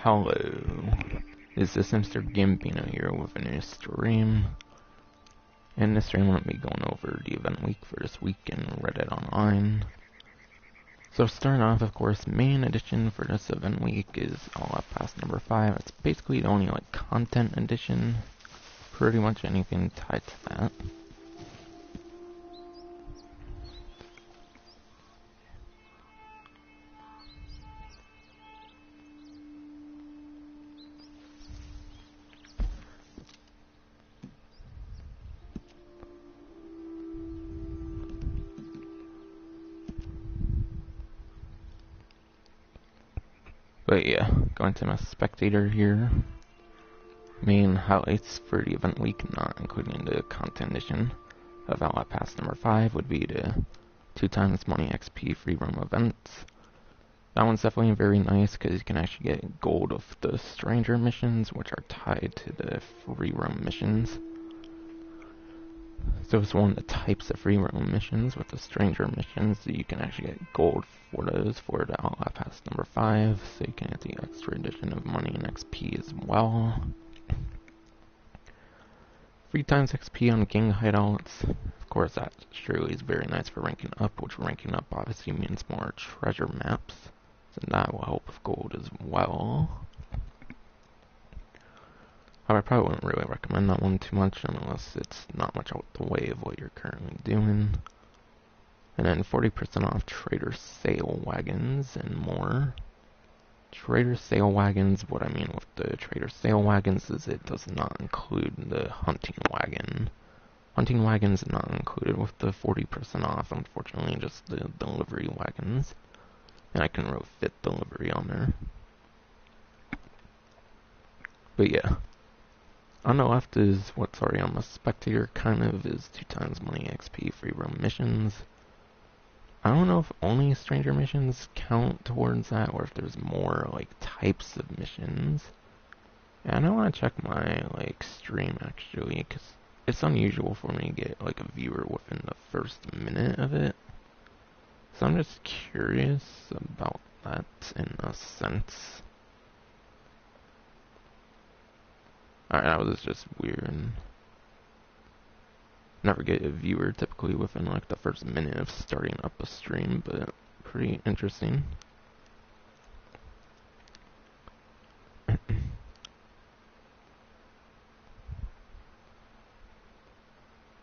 Hello, is this Mr. Gambino here with a new stream? In this stream, I'm going to be going over the event week for this week in Reddit Online. So starting off, of course, main edition for this event week is Outlaw Pass number 5. It's basically the only content edition, pretty much anything tied to that. But yeah, going to my spectator here. Main highlights for the event week, not including the content edition of Outlaw Pass number 5, would be the 2x money XP free roam events. That one's definitely very nice because you can actually get gold of the stranger missions, which are tied to the free roam missions. So it's one of the types of free roam missions with the stranger missions that you can actually get gold for those for the Outlaw Pass number 5, so you can get the extra addition of money and XP as well. 3 times XP on gang hideouts. Of course, that surely is very nice for ranking up, which ranking up obviously means more treasure maps, so that will help with gold as well. I probably wouldn't really recommend that one too much unless it's not much out the way of what you're currently doing. And then 40% off trader sale wagons and more. Trader sale wagons, what I mean with the trader sale wagons is it does not include the hunting wagon. Hunting wagons are not included with the 40% off, unfortunately, just the delivery wagons. And I can really fit delivery on there. But yeah. On the left is what's already on my spectator, kind of, is 2 times money XP free roam missions. I don't know if only stranger missions count towards that, or if there's more, types of missions. And I want to check my, stream, actually, because it's unusual for me to get, a viewer within the first minute of it. So I'm just curious about that in a sense. Alright, that was just weird. Never get a viewer typically within the first minute of starting up a stream, but pretty interesting. But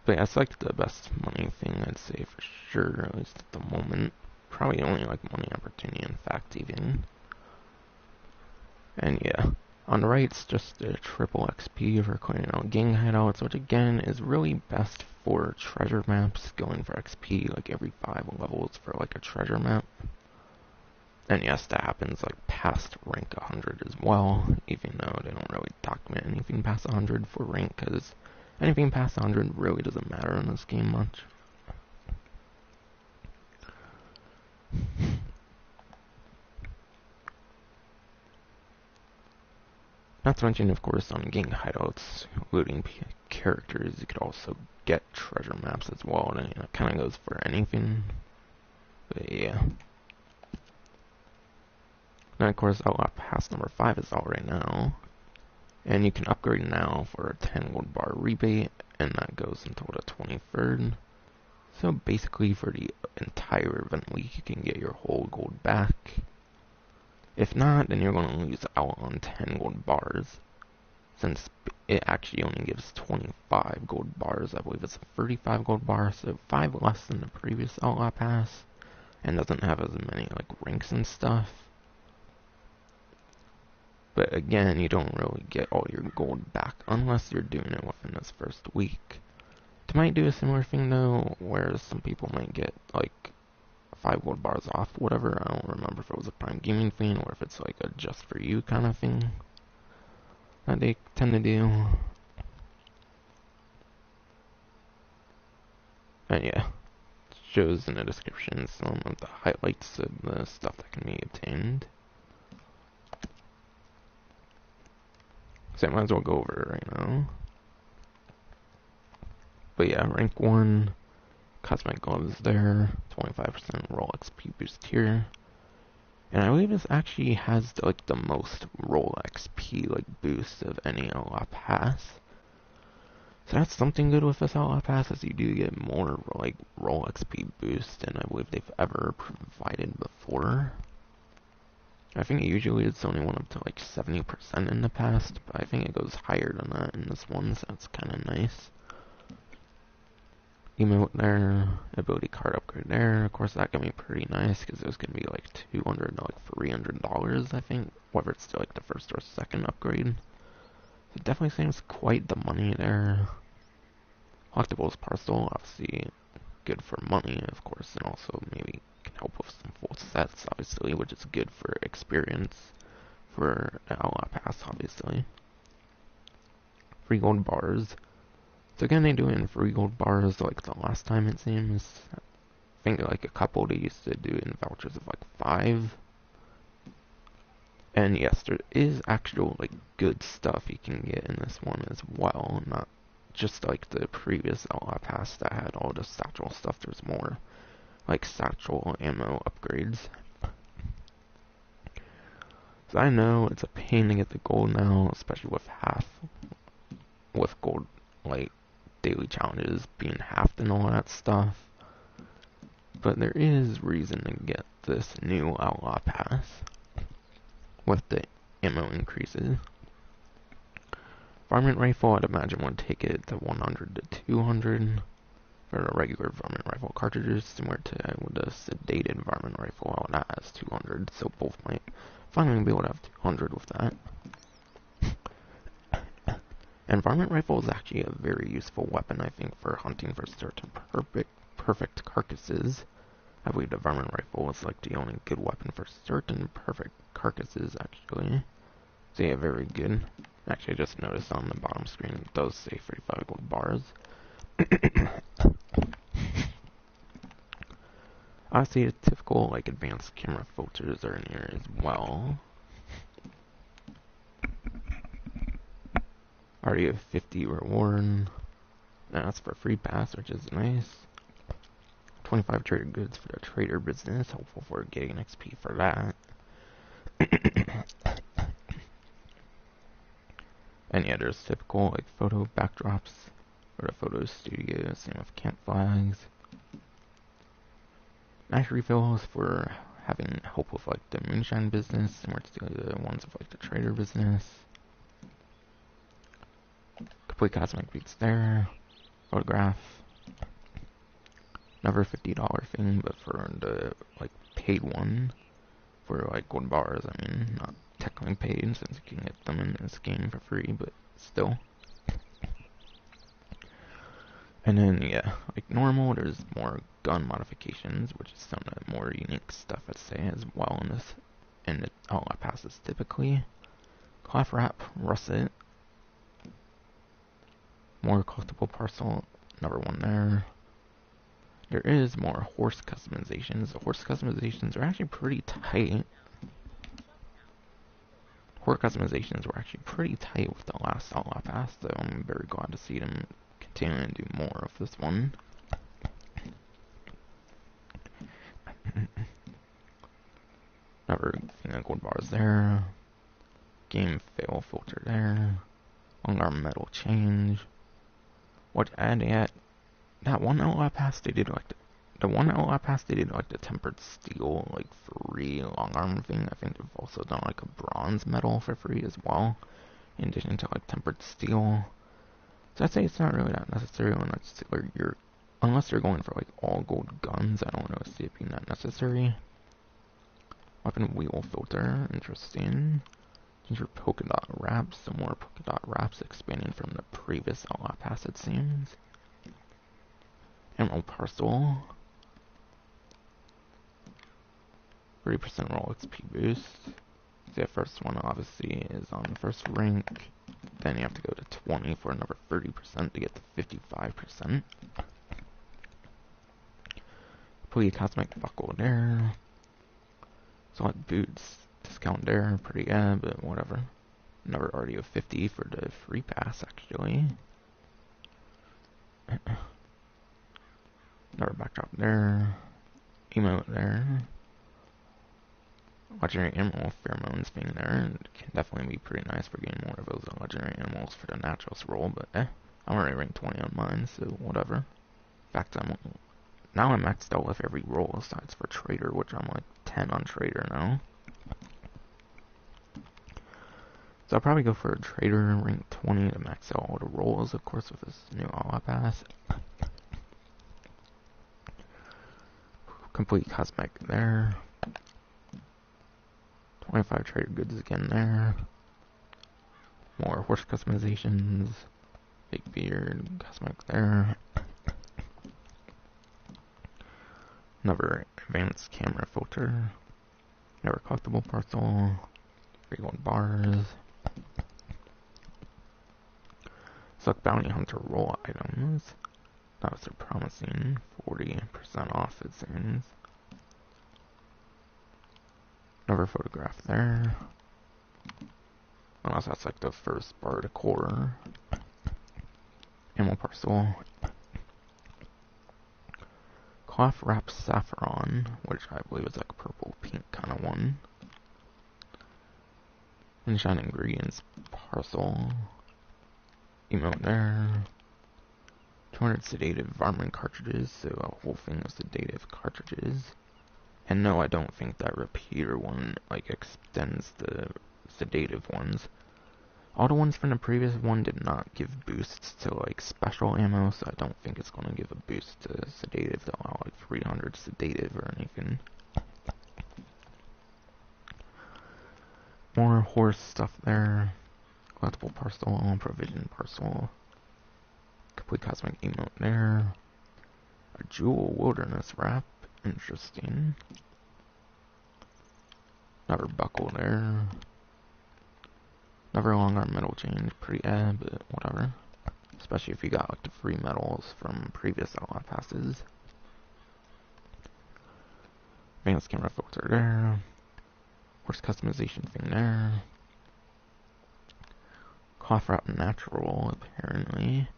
yeah, it's the best money thing I'd say for sure, at least at the moment. Probably only money opportunity, in fact, even. And yeah. On the right, it's just a triple XP for clearing out gang hideouts, which again is really best for treasure maps, going for XP every 5 levels for a treasure map. And yes, that happens past rank 100 as well, even though they don't really document anything past 100 for rank, because anything past 100 really doesn't matter in this game much. Not to mention, of course, on gang hideouts, looting characters, you could also get treasure maps as well, and it kind of goes for anything. But yeah. And of course, Outlaw Pass number 5 is out right now, and you can upgrade now for a 10 gold bar rebate, and that goes until the 23rd. So basically, for the entire event week, you can get your whole gold back. If not, then you're going to lose out on 10 gold bars, since it actually only gives 25 gold bars. I believe it's a 35 gold bar, so 5 less than the previous Outlaw Pass, and doesn't have as many ranks and stuff. But again, you don't really get all your gold back unless you're doing it within this first week. It might do a similar thing though, where some people might get 5 gold bars off, whatever. I don't remember if it was a Prime Gaming thing or if it's a just for you kind of thing that they tend to do. And yeah, it shows in the description some of the highlights of the stuff that can be obtained. So I might as well go over it right now. But yeah, rank 1, cosmetic gloves there, 25% roll XP boost here. And I believe this actually has like the most roll XP like boost of any Outlaw pass. So that's something good with this Outlaw pass, is you do get more like roll XP boost than I believe they've ever provided before. I think usually it's only went up to like 70% in the past, but I think it goes higher than that in this one, so that's kind of nice. Emote there, ability card upgrade there. Of course, that can be pretty nice because it was going to be like $200 to like $300, I think, whether it's still like the first or second upgrade. So it definitely seems quite the money there. Collectibles parcel, obviously good for money, of course, and also maybe can help with some full sets, obviously, which is good for experience for the Outlaw Pass, obviously. Free gold bars. So again, they do it in free gold bars like the last time, it seems. I think like a couple they used to do it in vouchers of like 5. And yes, there is actual like good stuff you can get in this one as well, not just like the previous Outlaw Pass that had all the satchel stuff. There's more like satchel ammo upgrades. So I know it's a pain to get the gold now, especially with gold like daily challenges being halved and all that stuff. But there is reason to get this new Outlaw Pass with the ammo increases. Varmint Rifle, I'd imagine would take it to 100 to 200 for the regular Varmint Rifle cartridges, similar to the sedated Varmint Rifle, that has 200, so both might finally be able to have 200 with that. And Varmint Rifle is actually a very useful weapon, I think, for hunting for certain perfect carcasses. I believe the Varmint Rifle is like the only good weapon for certain perfect carcasses, actually. So yeah, very good. Actually, I just noticed on the bottom screen it does say 35 gold bars. Obviously, the typical like advanced camera filters are in here as well. Already have 50 reward. That's for free pass, which is nice. 25 trader goods for the trader business. Hopeful for getting XP for that. And yeah, there's typical like photo backdrops for the photo studio. Same with camp flags. Nice refills for having help with like the moonshine business, similar to the ones of like the trader business. Complete cosmetic beats there. Photograph. Never $50 thing, but for the like paid one for like gold bars, I mean, not technically paid since you can get them in this game for free, but still. And then yeah, like normal, there's more gun modifications, which is some of the more unique stuff I'd say as well in this, and the Outlaw passes typically. Cloth wrap, russet. More collectible parcel, another one there. There is more horse customizations. The horse customizations are actually pretty tight. Horse customizations were actually pretty tight with the last Outlaw Pass, so I'm very glad to see them continuing to do more of this one. Another thing that gold bars there. Game fail filter there. Long arm metal change. What add yet? That one Outlaw Pass they did like the one Outlaw Pass they did like the tempered steel like free long arm thing. I think they've also done like a bronze medal for free as well, in addition to like tempered steel. So I'd say it's not really that necessary unless you're going for like all gold guns. I don't really see it being that necessary. Weapon wheel filter, interesting. These are polka dot wraps, some more polka dot wraps expanding from the previous Outlaw Pass it seems. Emerald parcel. 30% roll XP boost. The first one obviously is on the first rank. Then you have to go to 20 for another 30% to get to 55%. Complete cosmetic buckle there. Solid boots discount there, pretty good, but whatever. Another already of 50 for the free pass actually. Another backdrop there. Emote there. legendary animal pheromones being there can definitely be pretty nice for getting more of those legendary animals for the naturals roll, but I'm already ranked 20 on mine, so whatever. In fact, now I'm maxed out with every roll besides for trader, which I'm like 10 on trader now. So I'll probably go for a trader rank 20 to max out all the rolls, of course, with this new Outlaw pass. Complete cosmetic there. 25 trader goods again there. More horse customizations. Big beard, cosmetic there. Another advanced camera filter. Another collectible parcel. 3 gold bars. Select bounty hunter roll items. That was so promising. 40% off it seems. Another photograph there. Unless that's like the first bar of the core. Animal parcel. Cloth wrapped saffron, which I believe is like a purple pink kind of one. Moonshine ingredients parcel. Emote there. 200 sedative varmint cartridges, so a whole thing of sedative cartridges. And no, I don't think that repeater one like extends the sedative ones. All the ones from the previous one did not give boosts to like special ammo, so I don't think it's gonna give a boost to sedative to allow like 300 sedative or anything. More horse stuff there. Collectible parcel, provision parcel. Complete cosmetic emote there. A jewel wilderness wrap. Interesting. Another buckle there. Another long arm metal change. Pretty but whatever. Especially if you got like the free medals from previous Outlaw passes. Advanced camera filter there. Horse customization thing there. Cloth wrap natural apparently.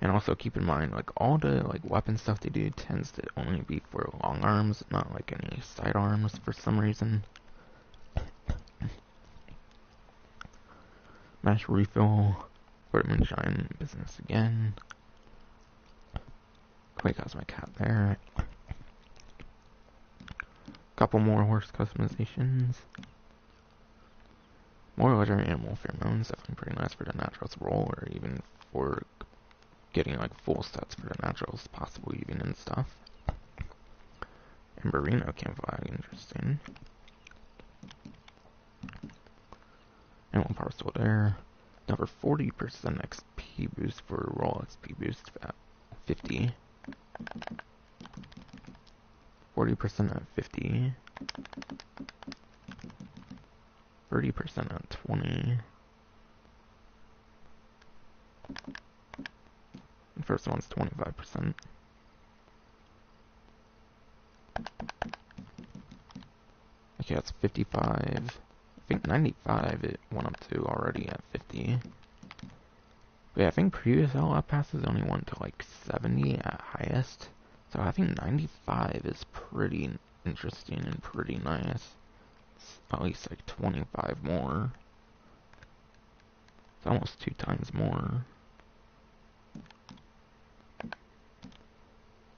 And also keep in mind, like, all the, like, weapon stuff they do tends to only be for long arms, not, like, any side arms for some reason. Mash refill. For the moonshine business again. Clay cosmetic hat there. Couple more horse customizations. More legendary animal pheromones, definitely pretty nice for the naturals roll, or even for getting like full sets for the naturals, possibly even and stuff. And Merino camouflage, interesting. And one parcel there. Another 40% XP boost for roll XP boost at 50. 40% at 50. 30% at 20. The first one's 25%. Okay, that's 55. I think 95 it went up to already at 50. But yeah, I think previous Outlaw passes only went to like 70 at highest. So I think 95 is pretty interesting and pretty nice. It's at least like 25 more. It's almost 2 times more.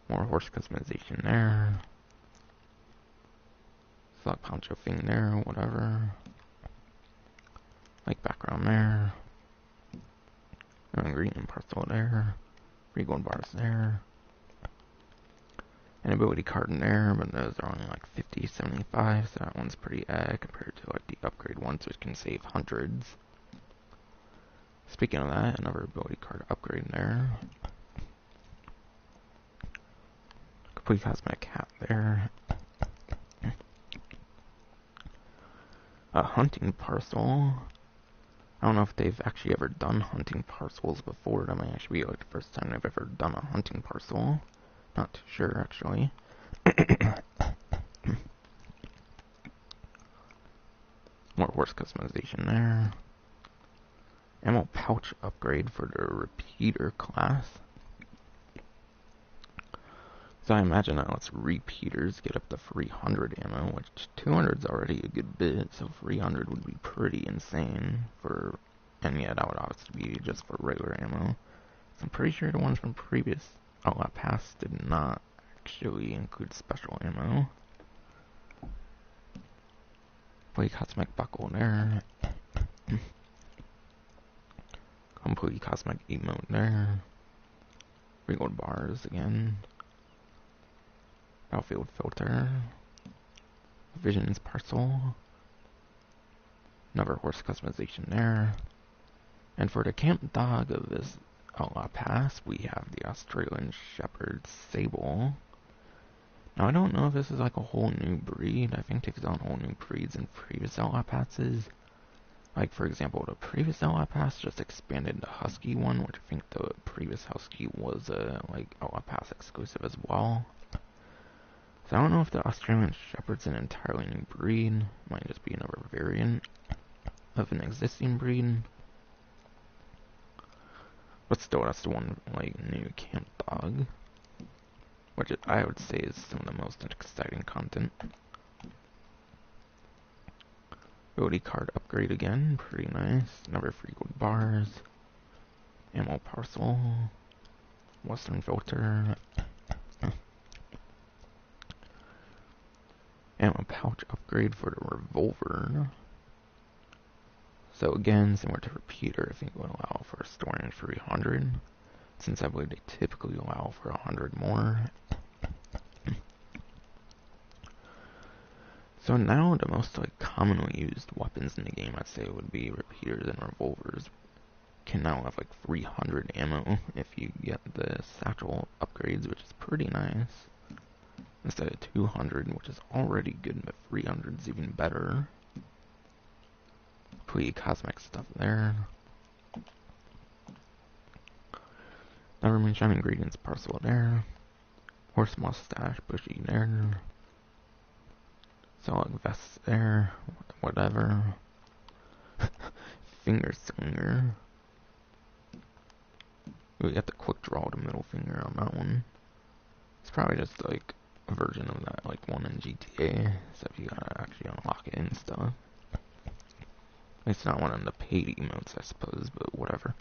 More horse customization there. Select poncho thing there, whatever. Like background there. No ingredient parcel there. 3 gold bars there. An ability card in there, but those are only like 50, 75, so that one's pretty compared to like the upgrade ones, which can save hundreds. Speaking of that, another ability card upgrade in there. Complete cosmetic hat there. A hunting parcel. I don't know if they've actually ever done hunting parcels before. That might actually be like the first time they've ever done a hunting parcel. Not too sure, actually. More horse customization there. Ammo pouch upgrade for the repeater class. So I imagine that lets repeaters get up to 300 ammo, which 200 is already a good bit, so 300 would be pretty insane for, and yeah, that would obviously be just for regular ammo. So I'm pretty sure the ones from previous Outlaw Pass did not actually include special ammo. Complete cosmetic buckle there. Complete cosmetic emote there. 3 gold bars again. Battlefield filter. Visions parcel. Another horse customization there. And for the camp dog of this Outlaw Pass, we have the Australian Shepherd Sable. Now I don't know if this is like a whole new breed. I think they've done whole new breeds in previous Outlaw Passes. Like for example, the previous Outlaw Pass just expanded the Husky one, which I think the previous Husky was a like Outlaw Pass exclusive as well. So I don't know if the Australian Shepherd's an entirely new breed. It might just be another variant of an existing breed. But still, that's the one like new camp dog, which I would say is some of the most exciting content. Ability card upgrade again, pretty nice. Another 3 gold bars. Ammo parcel. Western filter. Ammo pouch upgrade for the revolver. So again, similar to repeater, I think it would allow for storing 300, since I believe they typically allow for 100 more. So now the most like commonly used weapons in the game, I'd say, would be repeaters and revolvers. Can now have like 300 ammo if you get the satchel upgrades, which is pretty nice. Instead of 200, which is already good, but 300 is even better. Complete cosmetic stuff there. Never mentioned ingredients parcel there. Horse mustache bushy there. Solid vest there. Whatever. Finger slinger. We got the quick draw the middle finger on that one. It's probably just like a version of that like one in GTA, except you gotta actually unlock it and stuff. It's not one of the paid emotes, I suppose, but whatever.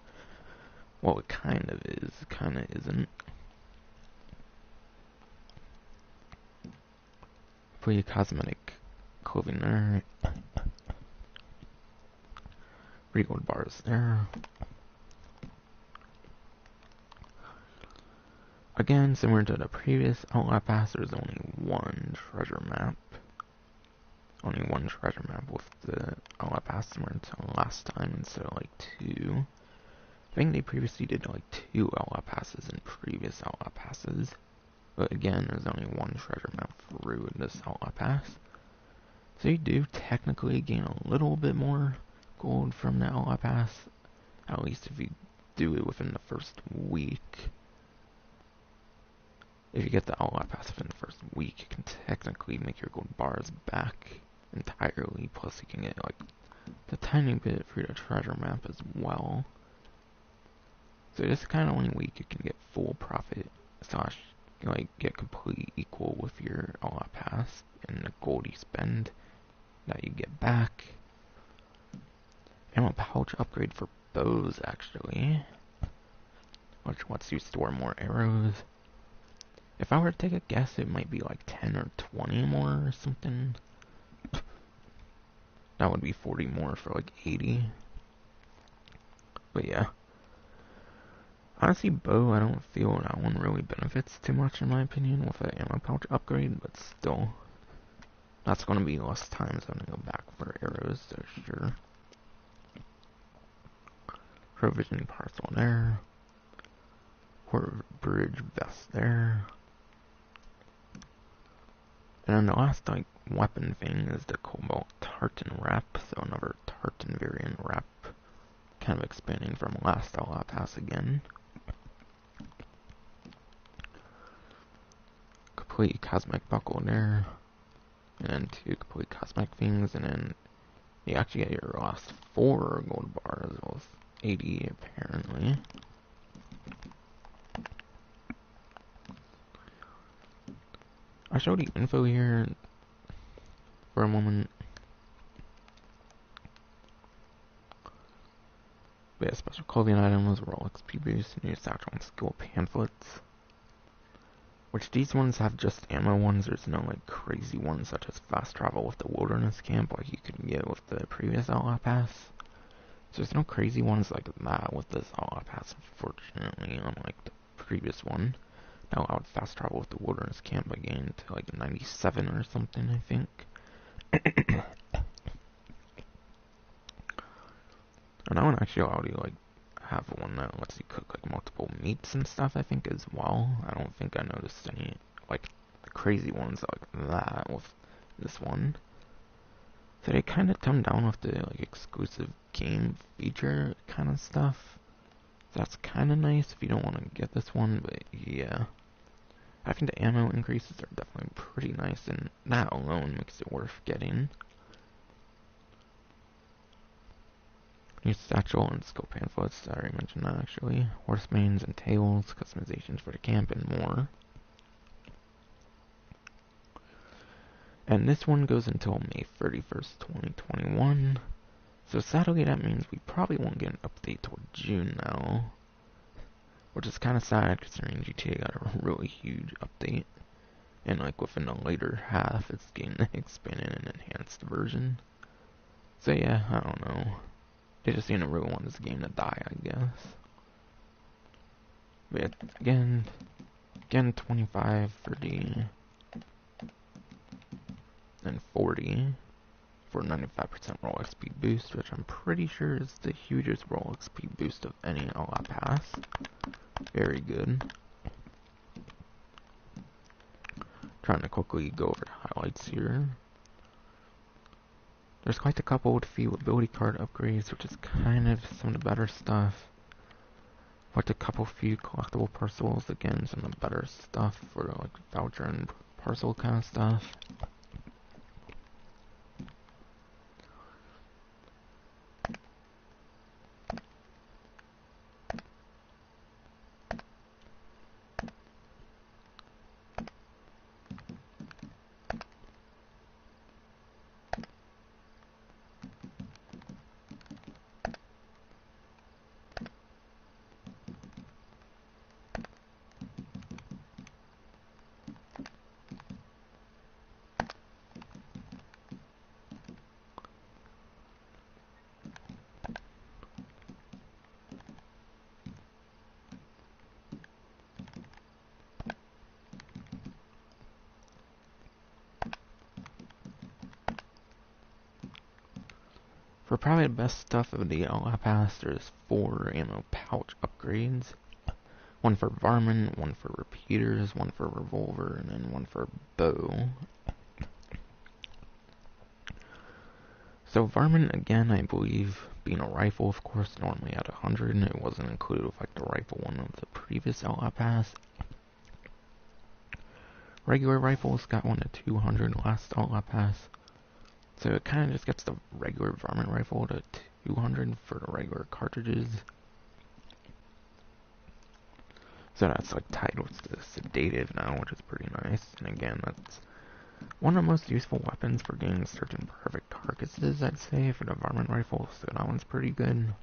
Well, it kind of is, kind of isn't. Put your cosmetic clothing there. 3 gold bars there. Again, similar to the previous Outlaw Pass, there's only one treasure map. Only one treasure map with the Outlaw Pass, similar to last time, instead of like 2. I think they previously did like 2 Outlaw Passes in previous Outlaw Passes. But again, there's only one treasure map through this Outlaw Pass. So you do technically gain a little bit more gold from the Outlaw Pass. At least if you do it within the first week. If you get the Outlaw Pass within the first week, you can technically make your gold bars back entirely. Plus you can get like the tiny bit for your treasure map as well. So this kind of only week you can get full profit slash like get completely equal with your Outlaw Pass and the gold you spend that you get back. Ammo pouch upgrade for bows actually, which lets you store more arrows. If I were to take a guess, it might be like 10 or 20 more or something. That would be 40 more for like 80. But yeah. Honestly, bow, I don't feel that one really benefits too much in my opinion with an ammo pouch upgrade, but still. That's going to be less times I'm going to go back for arrows, so sure. Provision parcel there. Port bridge vest there. And then the last like weapon thing is the Cobalt Tartan wrap, so another Tartan variant wrap, kind of expanding from last Outlaw Pass again. Complete cosmetic buckle there, and then 2 complete cosmetic things, and then you actually get your last 4 gold bars with 80 apparently. I'll show the info here for a moment. We have special clothing items, roll XP boost, new satchel and skill pamphlets. Which these ones have just ammo ones, there's no like crazy ones such as fast travel with the wilderness camp like you could get with the previous Outlaw Pass. So there's no crazy ones like that with this Outlaw Pass, unfortunately, unlike the previous one. That allowed fast travel with the wilderness camp again to like 97 or something, I think. And that one actually allowed you like have one that lets you cook like multiple meats and stuff, I think, as well. I don't think I noticed any like crazy ones like that with this one. So they kind of toned down with the like exclusive game feature kind of stuff. So that's kind of nice if you don't want to get this one, but yeah. I think the ammo increases are definitely pretty nice, and that alone makes it worth getting. New satchel and skill pamphlets, I already mentioned that actually. Horse manes and tails, customizations for the camp, and more. And this one goes until May 31st, 2021. So sadly that means we probably won't get an update till June now. Which is kind of sad considering GTA got a really huge update. And like within the later half it's getting an expanded and enhanced version. So yeah, I don't know. They just didn't really want this game to die, I guess. But again 25, 30, and 40 for 95% roll XP boost, which I'm pretty sure is the hugest roll XP boost of any Outlaw Pass. Very good. Trying to quickly go over the highlights here. There's quite a couple with a few ability card upgrades, which is kind of some of the better stuff. Like a couple few collectible parcels, again, some of the better stuff for like voucher and parcel kind of stuff. For probably the best stuff of the Outlaw Pass, there's 4 ammo pouch upgrades. One for varmint, one for repeaters, one for revolver, and then one for bow. So varmint, again, I believe, being a rifle, of course, normally at 100, and it wasn't included with like the rifle one of the previous Outlaw Pass. Regular rifles got one at 200 last Outlaw Pass. So it kind of just gets the regular varmint rifle to 200 for the regular cartridges. So that's like tied with the sedative now, which is pretty nice. And again, that's one of the most useful weapons for getting certain perfect carcasses, I'd say, for the varmint rifle. So that one's pretty good.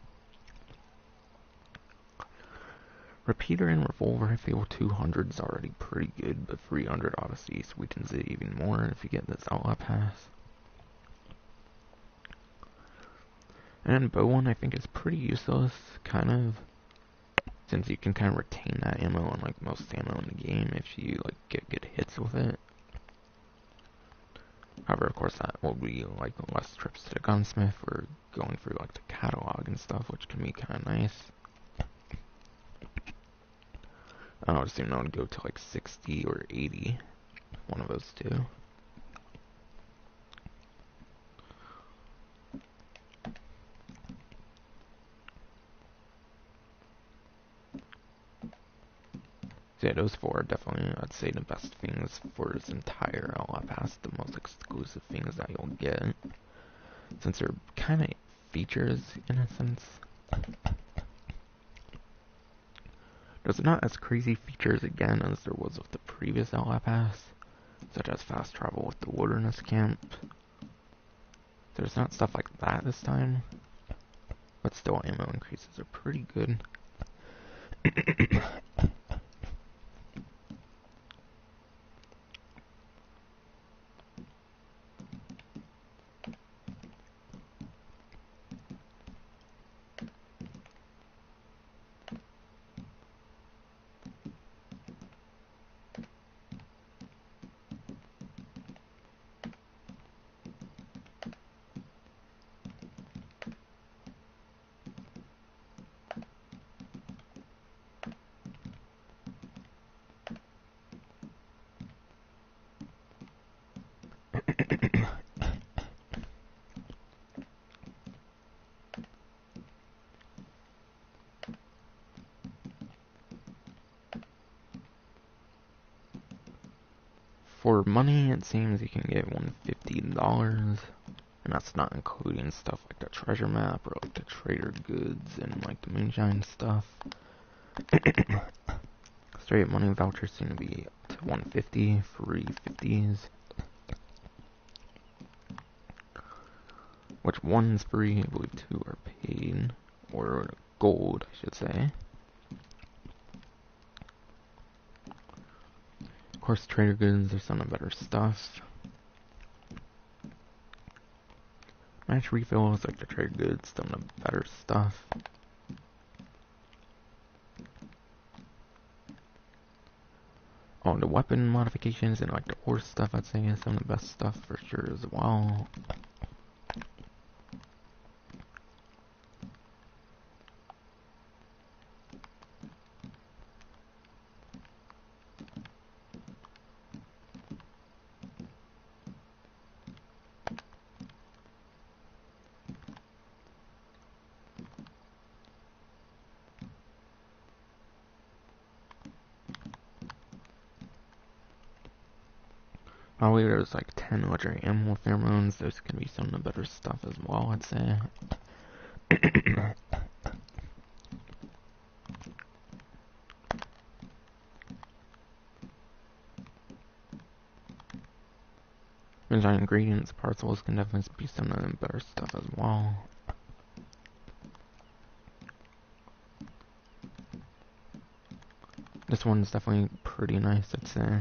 Repeater and revolver, I feel 200 is already pretty good, but 300 obviously sweetens it even more if you get this Outlaw Pass. And then bow one I think is pretty useless, kind of, since you can kind of retain that ammo on like most ammo in the game if you like get good hits with it. However, of course, that will be like less trips to the gunsmith or going through like the catalog and stuff, which can be kind of nice. I would assume that would go to like 60 or 80, one of those two. So yeah, those 4 are definitely, I'd say, the best things for this entire Outlaw Pass, the most exclusive things that you'll get, since they're kind of features in a sense. There's not as crazy features again as there was with the previous Outlaw Pass, such as fast travel with the wilderness camp. There's not stuff like that this time, but still ammo increases are pretty good. For money, it seems you can get $150, and that's not including stuff like the treasure map or like the trader goods and like the moonshine stuff. Straight money vouchers seem to be up to $150, free 50s. Which one's free? I believe two are paid, or gold, I should say. Of course, trader goods are some of the better stuff. Match refills, like the trader goods, some of the better stuff. Oh, the weapon modifications and like the horse stuff, I'd say is some of the best stuff for sure as well. Probably there's like 10 legendary animal pheromones. Those can be some of the better stuff as well, I'd say. Moonshine ingredients, parcels can definitely be some of the better stuff as well. This one's definitely pretty nice, I'd say.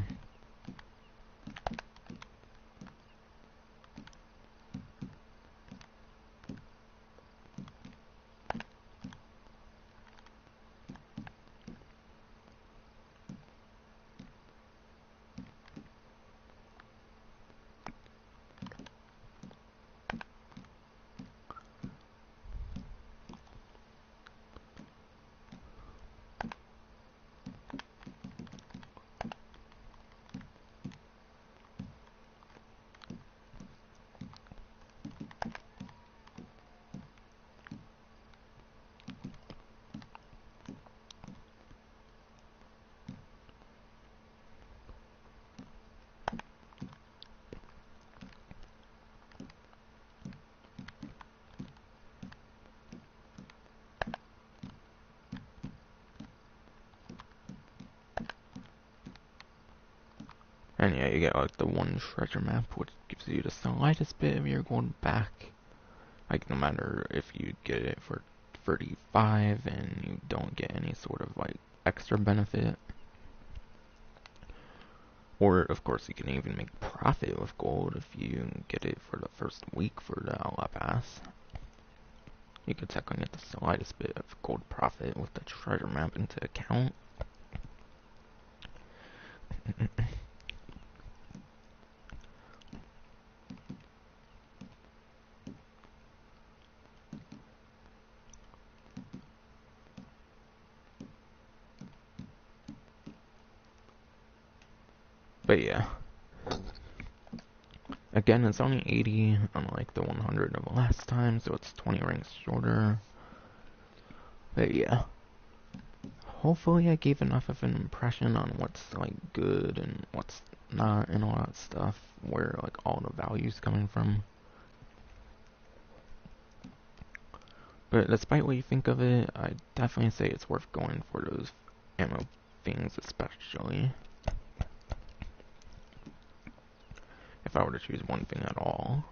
And yeah, you get like the one treasure map, which gives you the slightest bit of your gold back. Like no matter if you get it for 35 and you don't get any sort of like extra benefit. Or of course you can even make profit with gold if you get it for the first week for the Outlaw Pass. You could technically get the slightest bit of gold profit with the treasure map into account. But yeah. Again, it's only 80, unlike the 100 of last time, so it's 20 ranks shorter. But yeah. Hopefully I gave enough of an impression on what's like good and what's not and all that stuff, where like all the value's coming from. But despite what you think of it, I definitely say it's worth going for those ammo things especially. I were to choose one thing at all.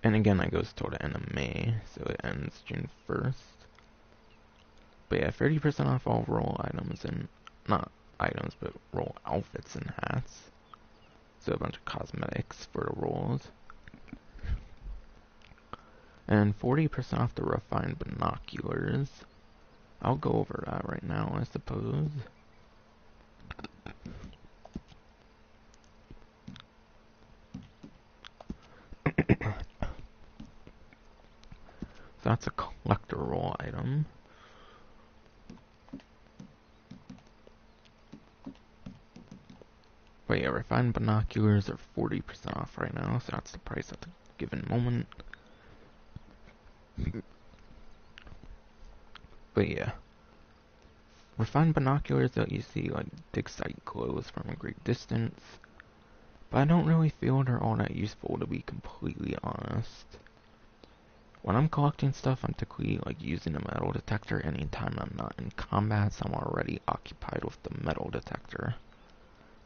And again, that goes till the end of May, so it ends June 1st. But yeah, 30% off all roll items, and not items, but roll outfits and hats. So a bunch of cosmetics for the rolls. And 40% off the refined binoculars. I'll go over that right now, I suppose. So that's a collector roll item. But yeah, refined binoculars are 40% off right now, so that's the price at the given moment. But yeah, refined binoculars that you see like dig sight glows from a great distance, but I don't really feel they're all that useful, to be completely honest. When I'm collecting stuff, I'm typically like using a metal detector anytime I'm not in combat, so I'm already occupied with the metal detector.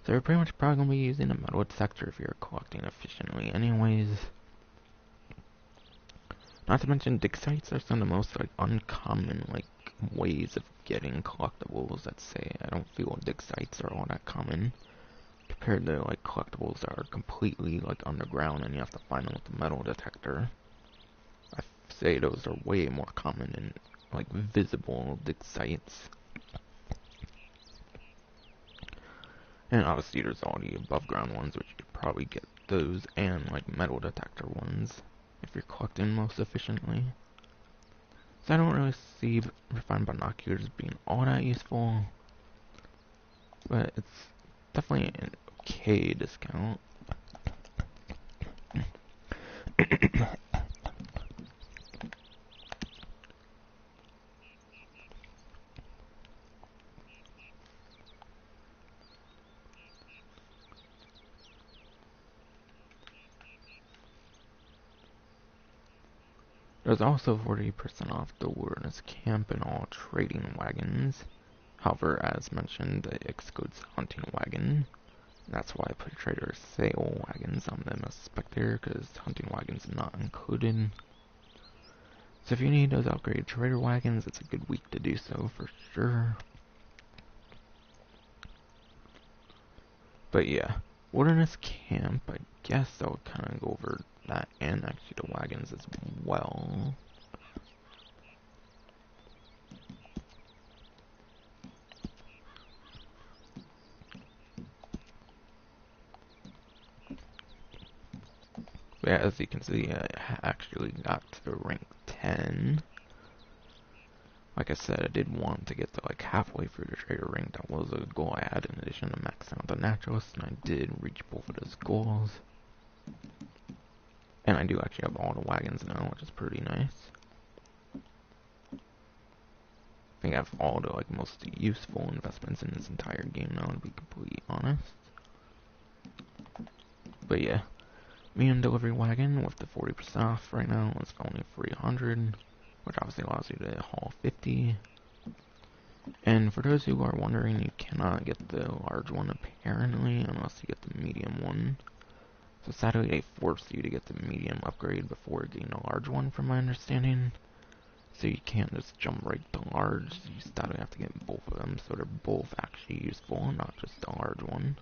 So you're pretty much probably going to be using a metal detector if you're collecting efficiently anyways. Not to mention, dig sites are some of the most like uncommon like ways of getting collectibles. Let's say I don't feel dig sites are all that common compared to like collectibles that are completely like underground and you have to find them with a metal detector. I say those are way more common than like visible dig sites. And obviously there's all the above ground ones, which you could probably get those and like metal detector ones if you're collecting most efficiently. So I don't really see refined binoculars being all that useful, but it's definitely an okay discount. There's also 40% off the Wilderness Camp and all trading wagons. However, as mentioned, it excludes hunting wagon. That's why I put trader sale wagons on them as spectator, because hunting wagons are not included. So if you need those upgraded trader wagons, it's a good week to do so for sure. But yeah, Wilderness Camp, I guess I'll kind of go over that and actually the wagons as well. But yeah, as you can see, I actually got to rank 10. Like I said, I did want to get to like halfway through the trader ring. That was a goal I had in addition to maxing out the naturalist, and I did reach both of those goals. And I do actually have all the wagons now, which is pretty nice. I think I have all the like most useful investments in this entire game now, to be completely honest. But yeah, medium delivery wagon with the 40% off right now is only 300, which obviously allows you to haul 50. And for those who are wondering, you cannot get the large one apparently unless you get the medium one. So sadly they force you to get the medium upgrade before getting a large one from my understanding. So you can't just jump right to large, you sadly have to get both of them so they're both actually useful, not just the large one.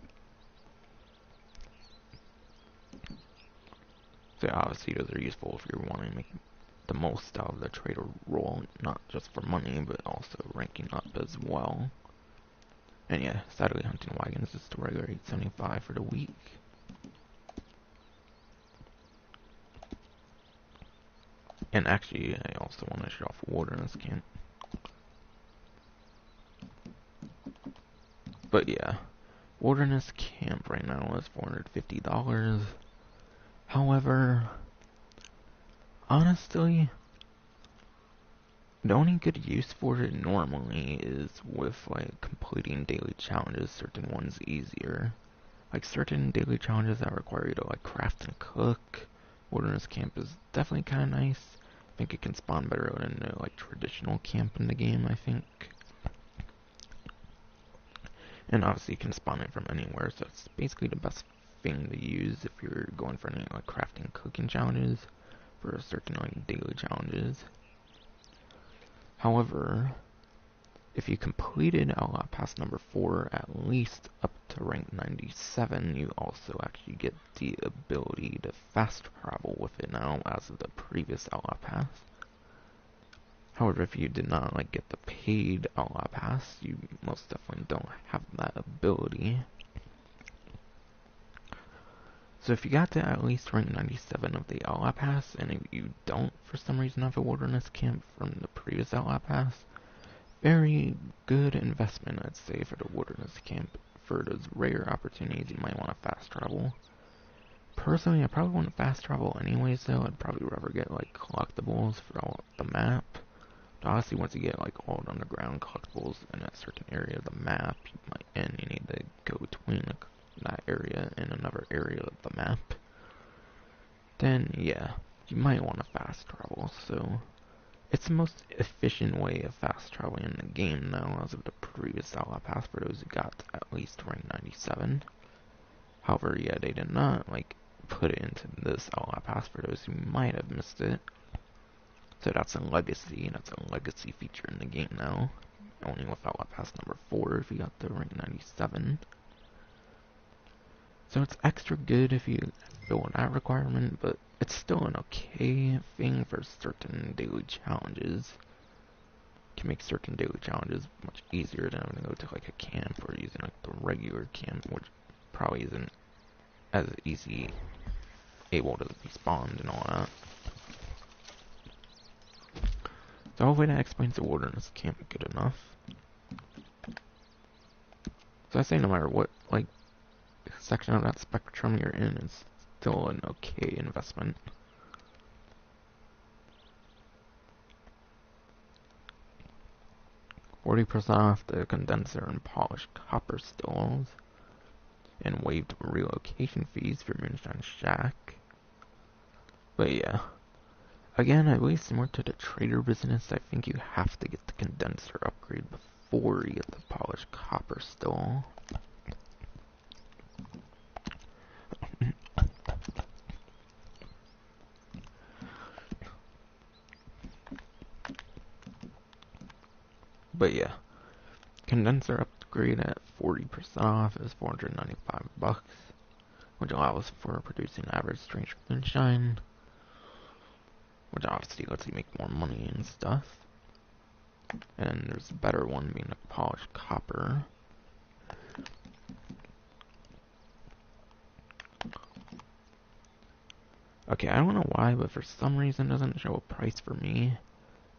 So obviously those are useful if you're wanting to make the most out of the trader role, not just for money, but also ranking up as well. And yeah, sadly hunting wagons is the regular 875 for the week. And actually, I also want to show off Wilderness Camp. But yeah, Wilderness Camp right now is $450. However, honestly, the only good use for it normally is with like completing daily challenges, certain ones easier. Like certain daily challenges that require you to like craft and cook, Wilderness Camp is definitely kind of nice. I think it can spawn better than the like traditional camp in the game, I think. And obviously you can spawn it from anywhere, so it's basically the best thing to use if you're going for any like crafting, cooking challenges, for certain like daily challenges. However, if you completed Outlaw Pass number 4 at least up to rank 97, you also actually get the ability to fast travel with it now, as of the previous Outlaw Pass. However, if you did not like get the paid Outlaw Pass, you most definitely don't have that ability. So if you got to at least rank 97 of the Outlaw Pass, and if you don't for some reason have a wilderness camp from the previous Outlaw Pass, very good investment, I'd say, for the wilderness camp. For those rare opportunities, you might want to fast travel. Personally, I probably want to fast travel anyways, though. I'd probably rather get like collectibles for all the map. But honestly, once you get like all the underground collectibles in a certain area of the map, and you need to go between like, that area and another area of the map, then yeah, you might want to fast travel. So it's the most efficient way of fast traveling in the game now, as of the previous Outlaw Pass for those who got at least rank 97. However, yeah, they did not like put it into this Outlaw Pass for those who might have missed it. So that's a legacy feature in the game now. Only with Outlaw Pass number 4 if you got the rank 97. So it's extra good if you fill that requirement, but it's still an okay thing for certain daily challenges. Can make certain daily challenges much easier than having to go to like a camp or using like the regular camp, which probably isn't as easy able to be spawned and all that. So hopefully that explains the wilderness camp good enough. So I say no matter what like section of that spectrum you're in, it's still an okay investment. $40% off the condenser and polished copper stills, and waived relocation fees for Moonshine Shack. But yeah, again, I believe similar to the trader business, I think you have to get the condenser upgrade before you get the polished copper still. But yeah, condenser upgrade at 40% off is $495, which allows for producing average strange moonshine, which obviously lets you make more money and stuff. And there's a better one being the polished copper. Okay, I don't know why, but for some reason it doesn't show a price for me.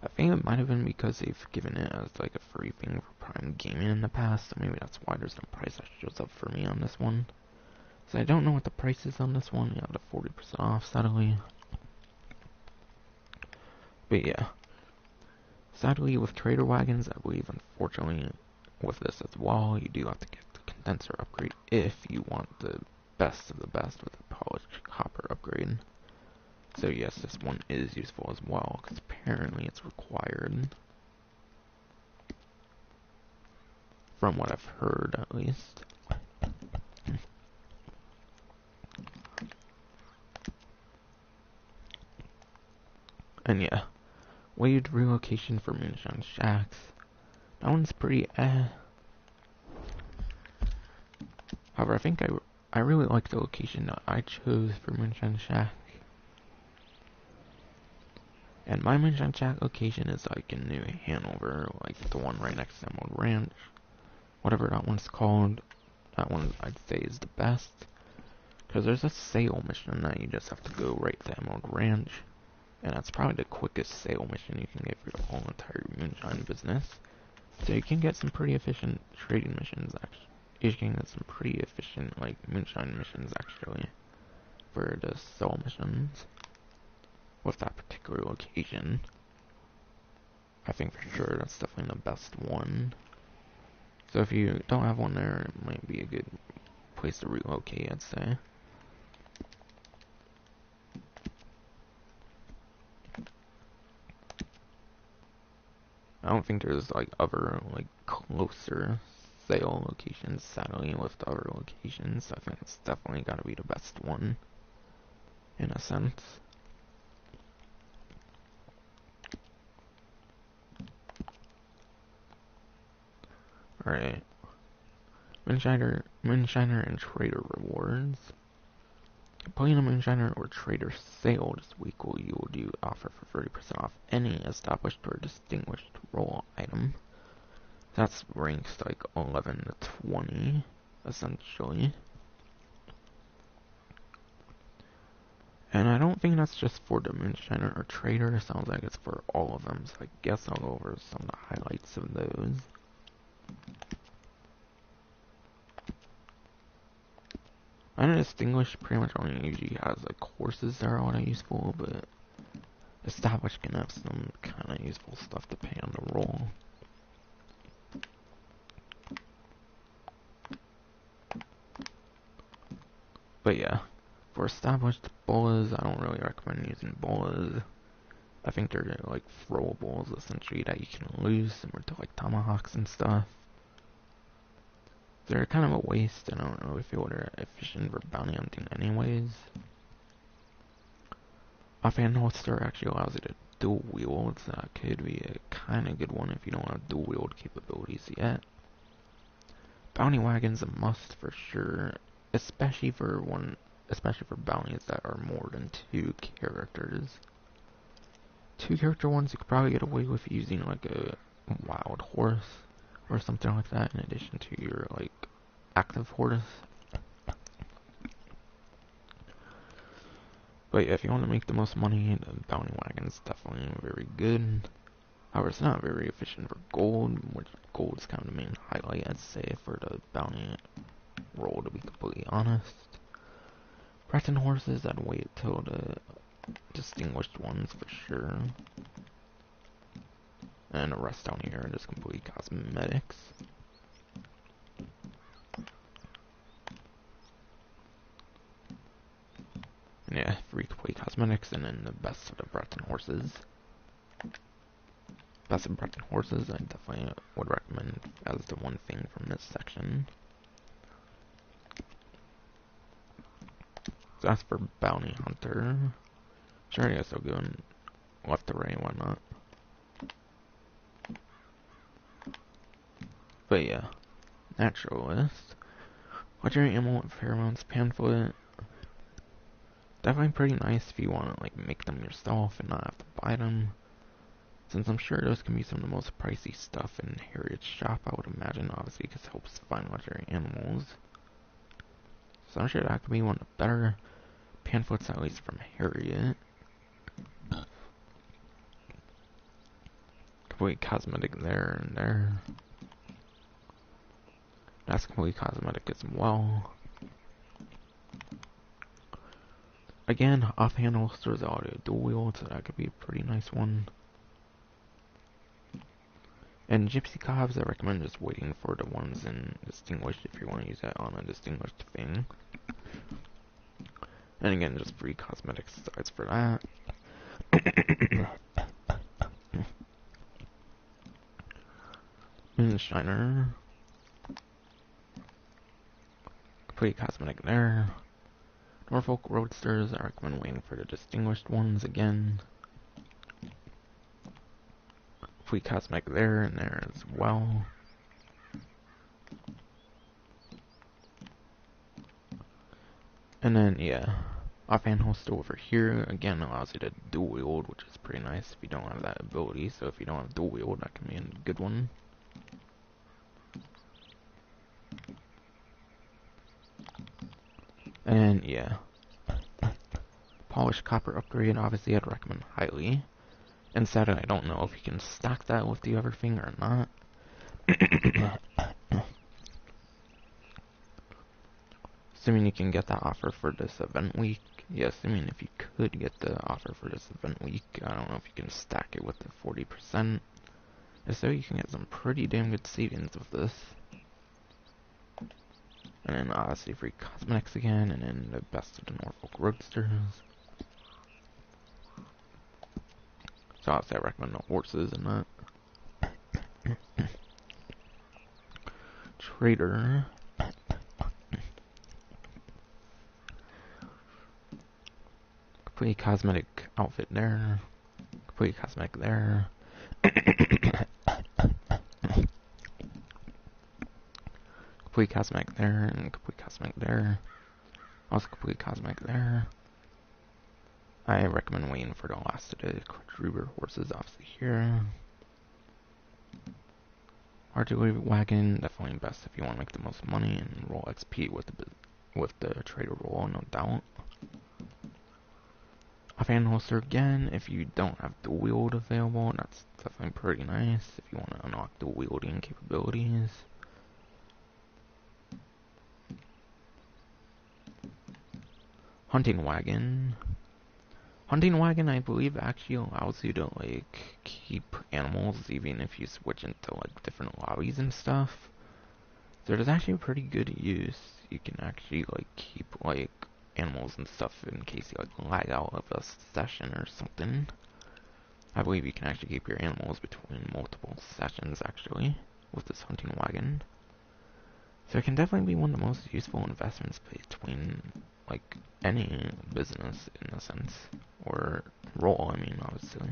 I think it might have been because they've given it as like a free thing for Prime Gaming in the past, so maybe that's why there's no price that shows up for me on this one. So I don't know what the price is on this one. Yeah, the 40% off, sadly. But yeah. Sadly, with Trader Wagons, I believe, unfortunately, with this as well, you do have to get the condenser upgrade if you want the best of the best with the polished copper upgrade. So yes, this one is useful as well, because apparently it's required. From what I've heard, at least. And yeah, waived relocation for Moonshine Shacks. That one's pretty However, I think I really like the location that I chose for Moonshine Shack. And my Moonshine Shack location is like in New Hanover, like the one right next to Emerald Ranch. Whatever that one's called, that one I'd say is the best. Because there's a sale mission that you just have to go right to Emerald Ranch. And that's probably the quickest sale mission you can get for your whole entire Moonshine business. So you can get some pretty efficient trading missions, actually. You can get some pretty efficient, like, Moonshine missions, actually, for the sell missions with that particular location. I think for sure that's definitely the best one. So if you don't have one there, it might be a good place to relocate, I'd say. I don't think there's like other like closer sale location, sadly, with the other locations. So I think it's definitely got to be the best one, in a sense. Alright. Moonshiner and Trader rewards. Playing a Moonshiner or Trader sale this week will yield you offer for 30% off any established or distinguished role item. That's ranks like 11 to 20, essentially. And I don't think that's just for the Moonshiner or Trader. It sounds like it's for all of them, so I guess I'll go over some of the highlights of those. Undistinguished pretty much only usually has like horses that are a lot of useful, but established can have some kind of useful stuff depending on the role. But yeah, for established bolas, I don't really recommend using bolas. I think they're like throwables essentially that you can lose, similar to like tomahawks and stuff. They're kind of a waste, and I don't really feel they're efficient for bounty hunting anyways. Offhand holster actually allows you to dual wield, so that could be a kind of good one if you don't have dual wield capabilities yet. Bounty wagon's a must for sure, especially for bounties that are more than 2 characters. 2 character ones you could probably get away with using like a wild horse or something like that in addition to your like active horse. But yeah, if you want to make the most money, the bounty wagon's definitely very good. However, it's not very efficient for gold, which gold is kind of the main highlight, I'd say, for the bounty roll, to be completely honest. Breton horses, I'd wait till the distinguished ones for sure. And the rest down here are just complete cosmetics. And yeah, 3 complete cosmetics, and then the best of the Breton horses. Best of Breton horses, I definitely would recommend as the one thing from this section. So that's for Bounty Hunter. Sure, I guess I'll go in left to right, why not? But yeah, Naturalist. Legendary Amulet, Pheromones, Pamphlet. Definitely pretty nice if you want to like make them yourself and not have to buy them. Since I'm sure those can be some of the most pricey stuff in Harriet's shop, I would imagine, obviously, because it helps find legendary animals. So I'm sure that could be one of the better pamphlets, at least from Harriet. Complete cosmetic there and there. That's complete cosmetic as well. Again, offhand holsters audio dual wield, so that could be a pretty nice one. And Gypsy Cobs, I recommend just waiting for the ones in Distinguished if you want to use that on a Distinguished thing. And again, just free cosmetic sides for that. Moonshiner. Complete cosmetic there. Norfolk Roadsters, I recommend waiting for the Distinguished ones again. Complete cosmetic there and there as well. And then, yeah, offhand holster over here, again, allows you to dual wield, which is pretty nice if you don't have that ability. So if you don't have dual wield, that can be a good one. And yeah, polished copper upgrade, obviously I'd recommend highly. And sadly, I don't know if you can stack that with the other thing or not. Assuming you can get that offer for this event week. Yeah, assuming if you could get the offer for this event week. I don't know if you can stack it with the 40%. If so, you can get some pretty damn good savings with this. And then obviously free cosmetics again, and then the best of the Norfolk Roadsters. So obviously I recommend the horses and that. trader. Complete cosmetic outfit there. Complete cosmetic there. Complete cosmetic there, and complete cosmetic there. Also complete cosmetic there. I recommend waiting for the last of the quadruber horses, obviously here. Artillery wagon, definitely best if you want to make the most money and roll XP with the trader roll, no doubt. Offhand holster again, if you don't have dual wield available, that's definitely pretty nice if you want to unlock dual wielding capabilities. Hunting wagon. Hunting wagon, I believe, actually allows you to like keep animals even if you switch into like different lobbies and stuff. So there's actually pretty good use. You can actually like keep like animals and stuff in case you like lag out of a session or something. I believe you can actually keep your animals between multiple sessions actually with this hunting wagon. So it can definitely be one of the most useful investments between like any business in a sense, or role, I mean, obviously.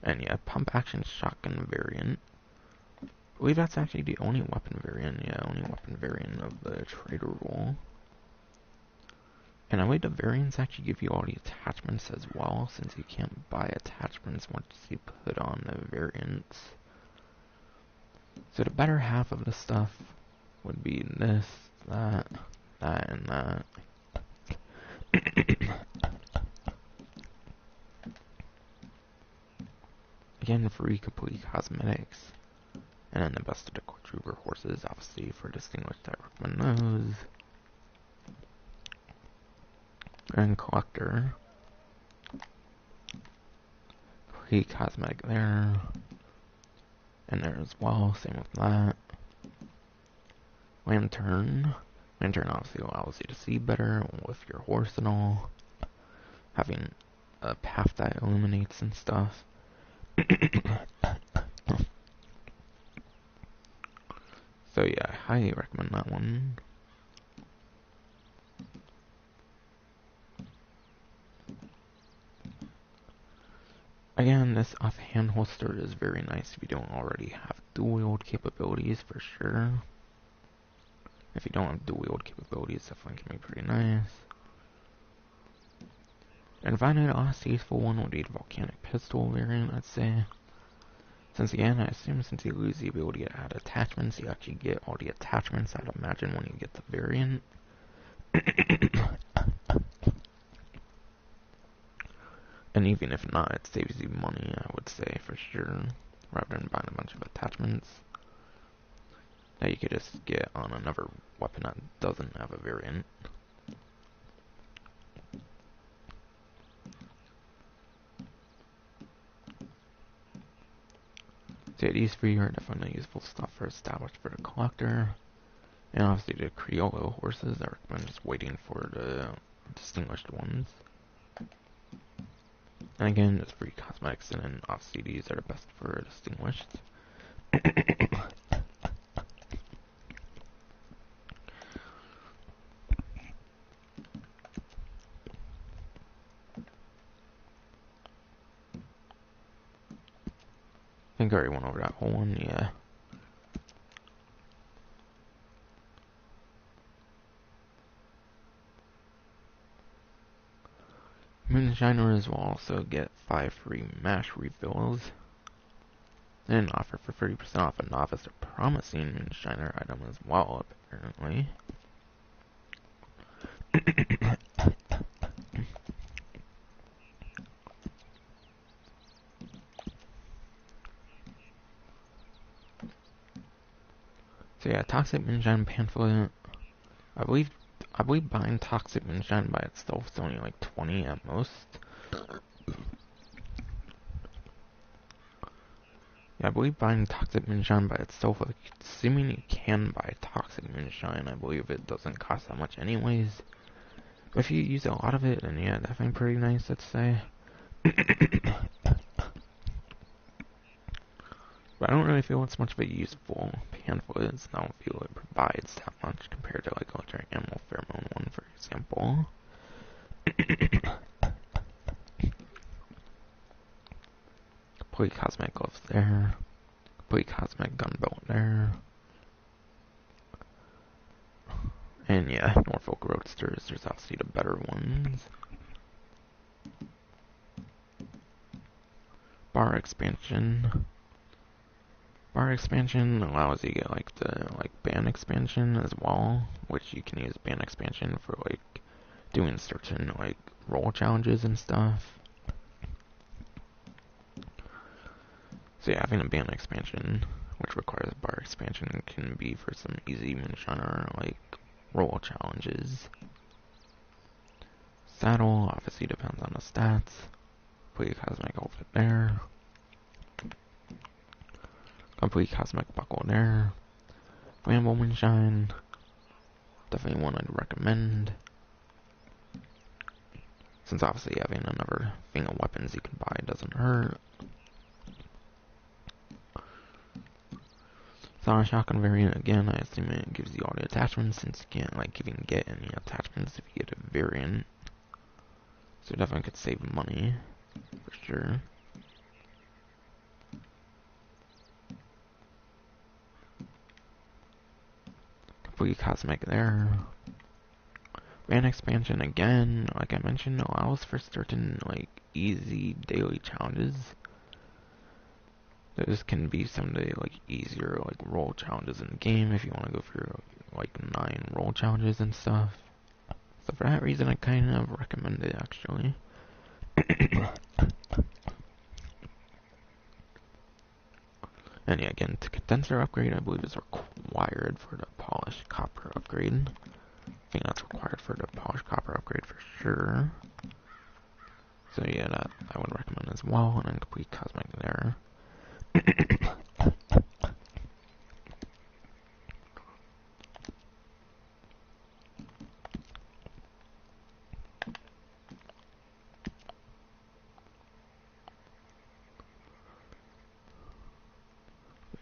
And yeah, pump action shotgun variant. I believe that's actually the only weapon variant, only weapon variant of the trader role. And I believe the variants actually give you all the attachments as well, since you can't buy attachments once you put on the variants. So the better half of the stuff would be this, that, and that. Again, free complete cosmetics. And then the best of the quadruber horses, obviously, for distinguished, I recommend those. And collector. Complete cosmetic there. And there as well, same with that. Lantern. Lantern obviously allows you to see better with your horse and all. Having a path that illuminates and stuff. So yeah, I highly recommend that one. Again, this offhand holster is very nice if you don't already have dual wield capabilities for sure. If you don't have dual wield capabilities, definitely can be pretty nice. And finally, the last useful one would be the volcanic pistol variant, I'd say. Since again, I assume since you lose the ability to add attachments, you actually get all the attachments, I'd imagine, when you get the variant. And even if not, it saves you money, I would say, for sure, rather than buying a bunch of attachments that you could just get on another weapon that doesn't have a variant. So yeah, these three are definitely useful stuff for established for the collector. And obviously the Criollo horses, I recommend just waiting for the distinguished ones. And again, just free cosmetics, and then obviously these are the best for distinguished. I think I already went over that whole one, yeah. Moonshiners will also get 5 free mash refills. And offer for 30% off a novice or promising Moonshiner item as well, apparently. So yeah, Toxic Moonshine pamphlet. I believe buying Toxic Moonshine by itself is only like 20 at most. Yeah, I believe buying Toxic Moonshine by itself, like, assuming you can buy Toxic Moonshine, I believe it doesn't cost that much anyways. But if you use a lot of it, then yeah, definitely pretty nice, let's say. But I don't really feel it's much of a useful pamphlet. I don't feel it provides that much compared to like Electric Animal Pheromone one, for example. Complete Cosmic Gloves there. Complete Cosmic Gun Belt there. And yeah, Norfolk Roadsters, there's obviously the better ones. Bar expansion. Bar expansion allows you to get like the band expansion as well, which you can use band expansion for like doing certain like roll challenges and stuff. So yeah, having a band expansion, which requires a bar expansion, can be for some easy moonshiner like roll challenges. Saddle obviously depends on the stats. Complete Cosmic Outfit there. Complete Cosmic Buckle there. Flammable Moonshine. Definitely one I'd recommend. Since obviously having another thing of weapons you can buy doesn't hurt. Sonic Shotgun variant, again, I assume it gives you all the attachments since you can't like even get any attachments if you get a variant. So you definitely could save money, for sure. Complete Cosmic there. Band expansion again, like I mentioned, allows for certain like easy daily challenges. Those can be some of the like easier like roll challenges in the game if you want to go for like 9 roll challenges and stuff. So for that reason, I kind of recommend it actually. And yeah, again, the condenser upgrade I believe is required for the polished copper upgrade. I think that's required for the polished copper upgrade for sure. So yeah, that I would recommend as well, and then complete Cosmic there.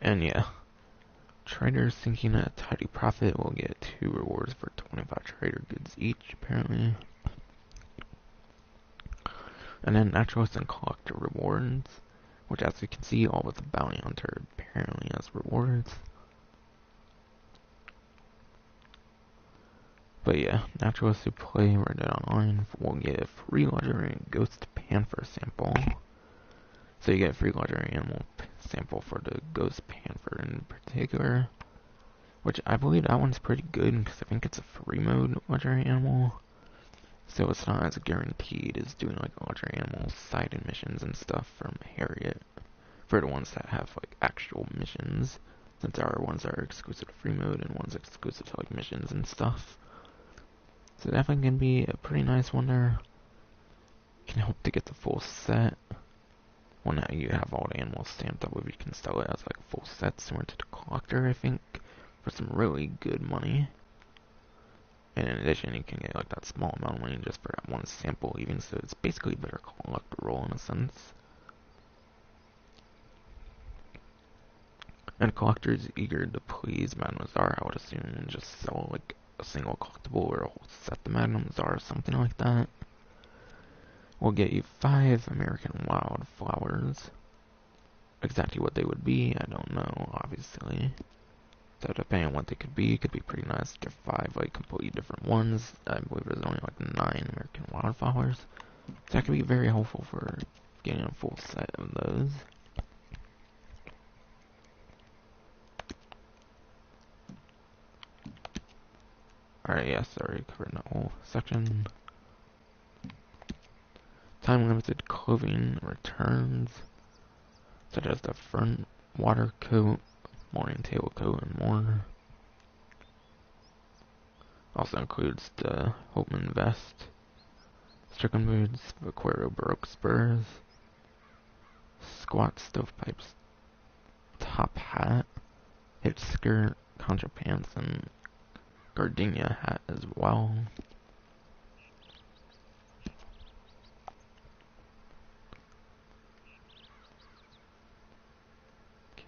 And yeah, traders thinking a tidy profit will get 2 rewards for 25 trader goods each, apparently. And then naturalist and collector rewards, which as you can see, all with the bounty hunter apparently has rewards. But yeah, naturalists who play Red Dead Online will get a free legendary Ghost Panther sample. So you get a free legendary animal sample for the Ghost Panther in particular, which I believe that one's pretty good because I think it's a free mode legendary animal. So it's not as guaranteed as doing like legendary animal side missions and stuff from Harriet for the ones that have like actual missions, since there are ones that are exclusive to free mode and ones exclusive to like missions and stuff. So definitely can be a pretty nice one there. Can help to get the full set. Well, now you have all the animals stamped up, you can sell it as like a full set similar to the collector, I think, for some really good money. And in addition, you can get like that small amount of money just for that one sample, even so it's basically a better collector roll in a sense. And collectors eager to please Madame Nazar, I would assume, and just sell like a single collectible or a whole set to Madame Nazar or something like that. Will get you 5 American wildflowers. Exactly what they would be, I don't know, obviously. So depending on what they could be, it could be pretty nice to get 5 like completely different ones. I believe there's only like 9 American wildflowers. So that could be very helpful for getting a full set of those. Alright, yeah, sorry, covered that whole section. Time limited clothing returns, such as the front water coat, morning tail coat, and more. Also includes the Holtman vest, stricken boots, Vaquero Baroque spurs, squat stovepipes top hat, hitch skirt, contra pants, and gardenia hat as well.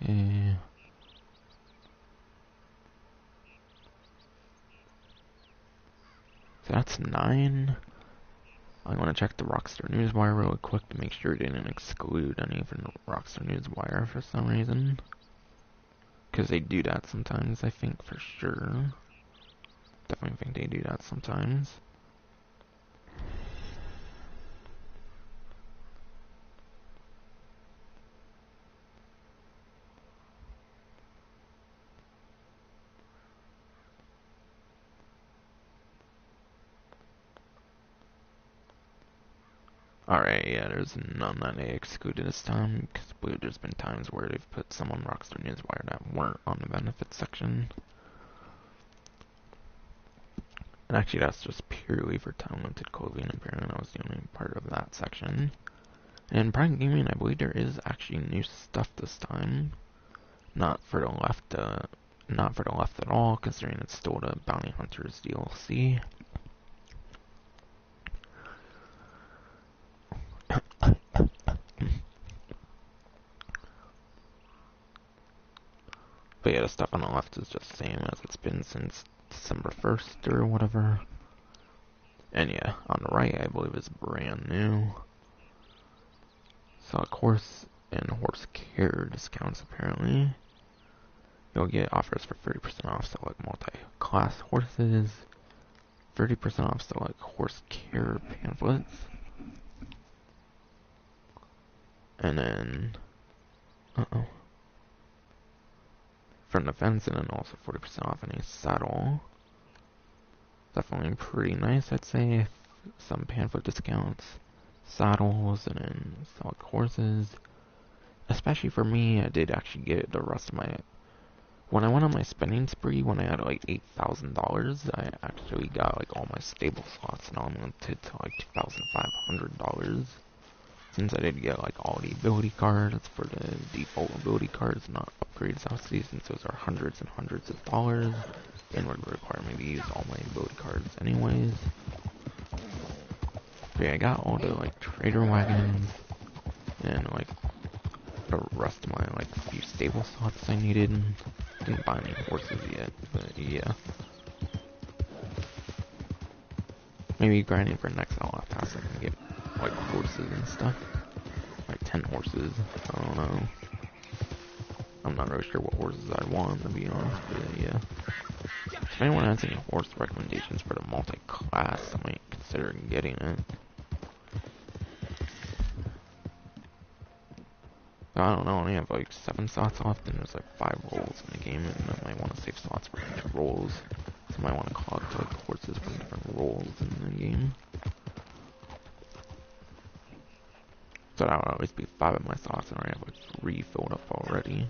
Okay. that's 9. I want to check the Rockstar Newswire real quick to make sure it didn't exclude any from the Rockstar Newswire for some reason. Because they do that sometimes, I think, for sure. Definitely think they do that sometimes. Alright, yeah, there's none that they excluded this time, because I believe there's been times where they've put some on Rockstar Newswire that weren't on the benefits section. And actually, that's just purely for talented clothing. Apparently, that was the only part of that section. And Prime Gaming, I believe there is actually new stuff this time. Not for the left at all, considering it's still the Bounty Hunters DLC. But yeah, the stuff on the left is just the same as it's been since December 1st or whatever. And yeah, on the right, I believe is brand new. So, horse and horse care discounts apparently. You'll get offers for 30% off select multi-class horses, 30% off select horse care pamphlets, and then, from the fence, and then also 40% off any saddle. Definitely pretty nice, I'd say. Some pamphlet discounts, saddles, and then select horses. Especially for me, I did actually get the rest of my... When I went on my spending spree, when I had like $8,000, I actually got like all my stable slots, and I'm limited to like $2,500. Since I did get like all the ability cards for the default ability cards, not upgrades obviously, since those are hundreds and hundreds of dollars, and would require me to use all my ability cards anyways. But yeah, I got all the like trader wagons, and like the rest of my like few stable slots I needed. Didn't buy any horses yet, but yeah. Maybe grinding for next Outlaw pass I can get like horses and stuff. Like 10 horses, I don't know. I'm not really sure what horses I want, to be honest, but yeah. If anyone has any horse recommendations for the multi-class, I might consider getting it. I don't know, I only have like 7 slots left, and there's like 5 rolls in the game, and I might want to save slots for each rolls. So I might want to collect like horses from different rolls in the game. So that would always be 5 of my slots, and I have like 3 filled up already.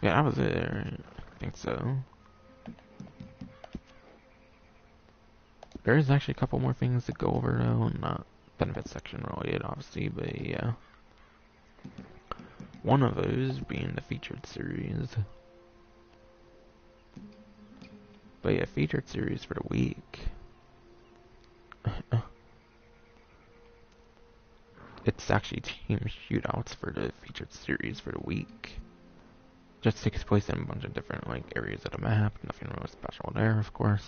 Yeah, that was it, right? I think so. There is actually a couple more things to go over though, not benefit section related obviously, but yeah. One of those being the featured series. But yeah, featured series for the week. It's actually team shootouts for the featured series for the week. Just takes place in a bunch of different like areas of the map. Nothing really special there, of course.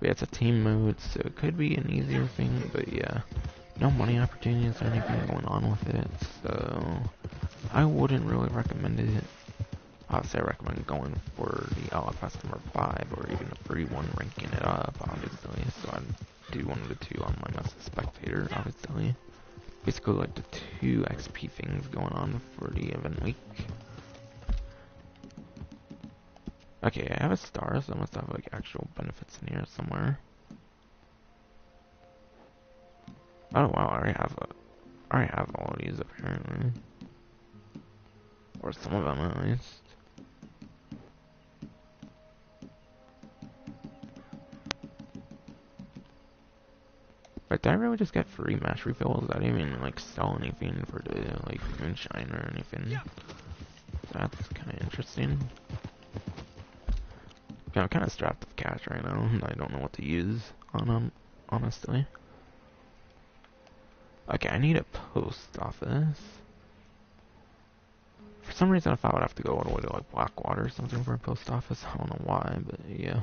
But yeah, it's a team mode, so it could be an easier thing, but yeah. No money opportunities or anything going on with it, so I wouldn't really recommend it. Obviously, I recommend going for the Outlaw Pass number 5, or even a free one, ranking it up, obviously. So I'd do one of the 2 on my Message Spectator, obviously. Basically, like the 2 XP things going on for the event week. Okay, I have a star, so I must have like actual benefits in here somewhere. Oh wow, I already have all of these apparently. Or some of them at least. But did I really just get free match refills? I didn't even like sell anything for the like moonshine or anything. That's kinda interesting. Yeah, I'm kinda strapped with cash right now. I don't know what to use on them, honestly. Okay, I need a post office. For some reason, I thought I would have to go all the way to like Blackwater or something for a post office. I don't know why, but yeah.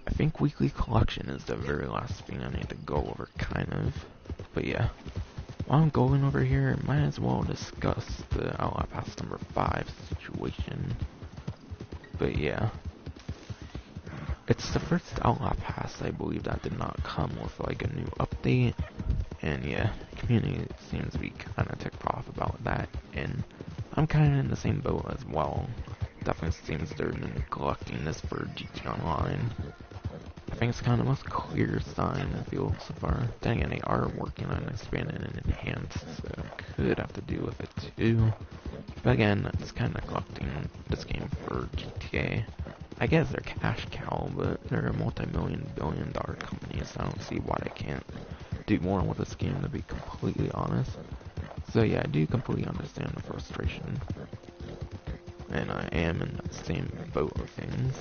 I think weekly collection is the very last thing I need to go over, kind of. But yeah. While I'm going over here, might as well discuss the Outlaw Pass number 5 situation. But yeah. It's the first Outlaw Pass, I believe, that did not come with like a new update. And yeah, the community seems to be kind of ticked off about that. And I'm kind of in the same boat as well. Definitely seems they're neglecting this for GT Online. I think it's kind of the most clear sign I feel so far. Then again, they are working on expanding and enhanced, so it could have to do with it too. But again, it's kind of neglecting this game for GTA. I guess they're cash cow, but they're a multi-million, billion-dollar company, so I don't see why they can't do more with this game, to be completely honest. So yeah, I do completely understand the frustration. And I am in the same boat of things.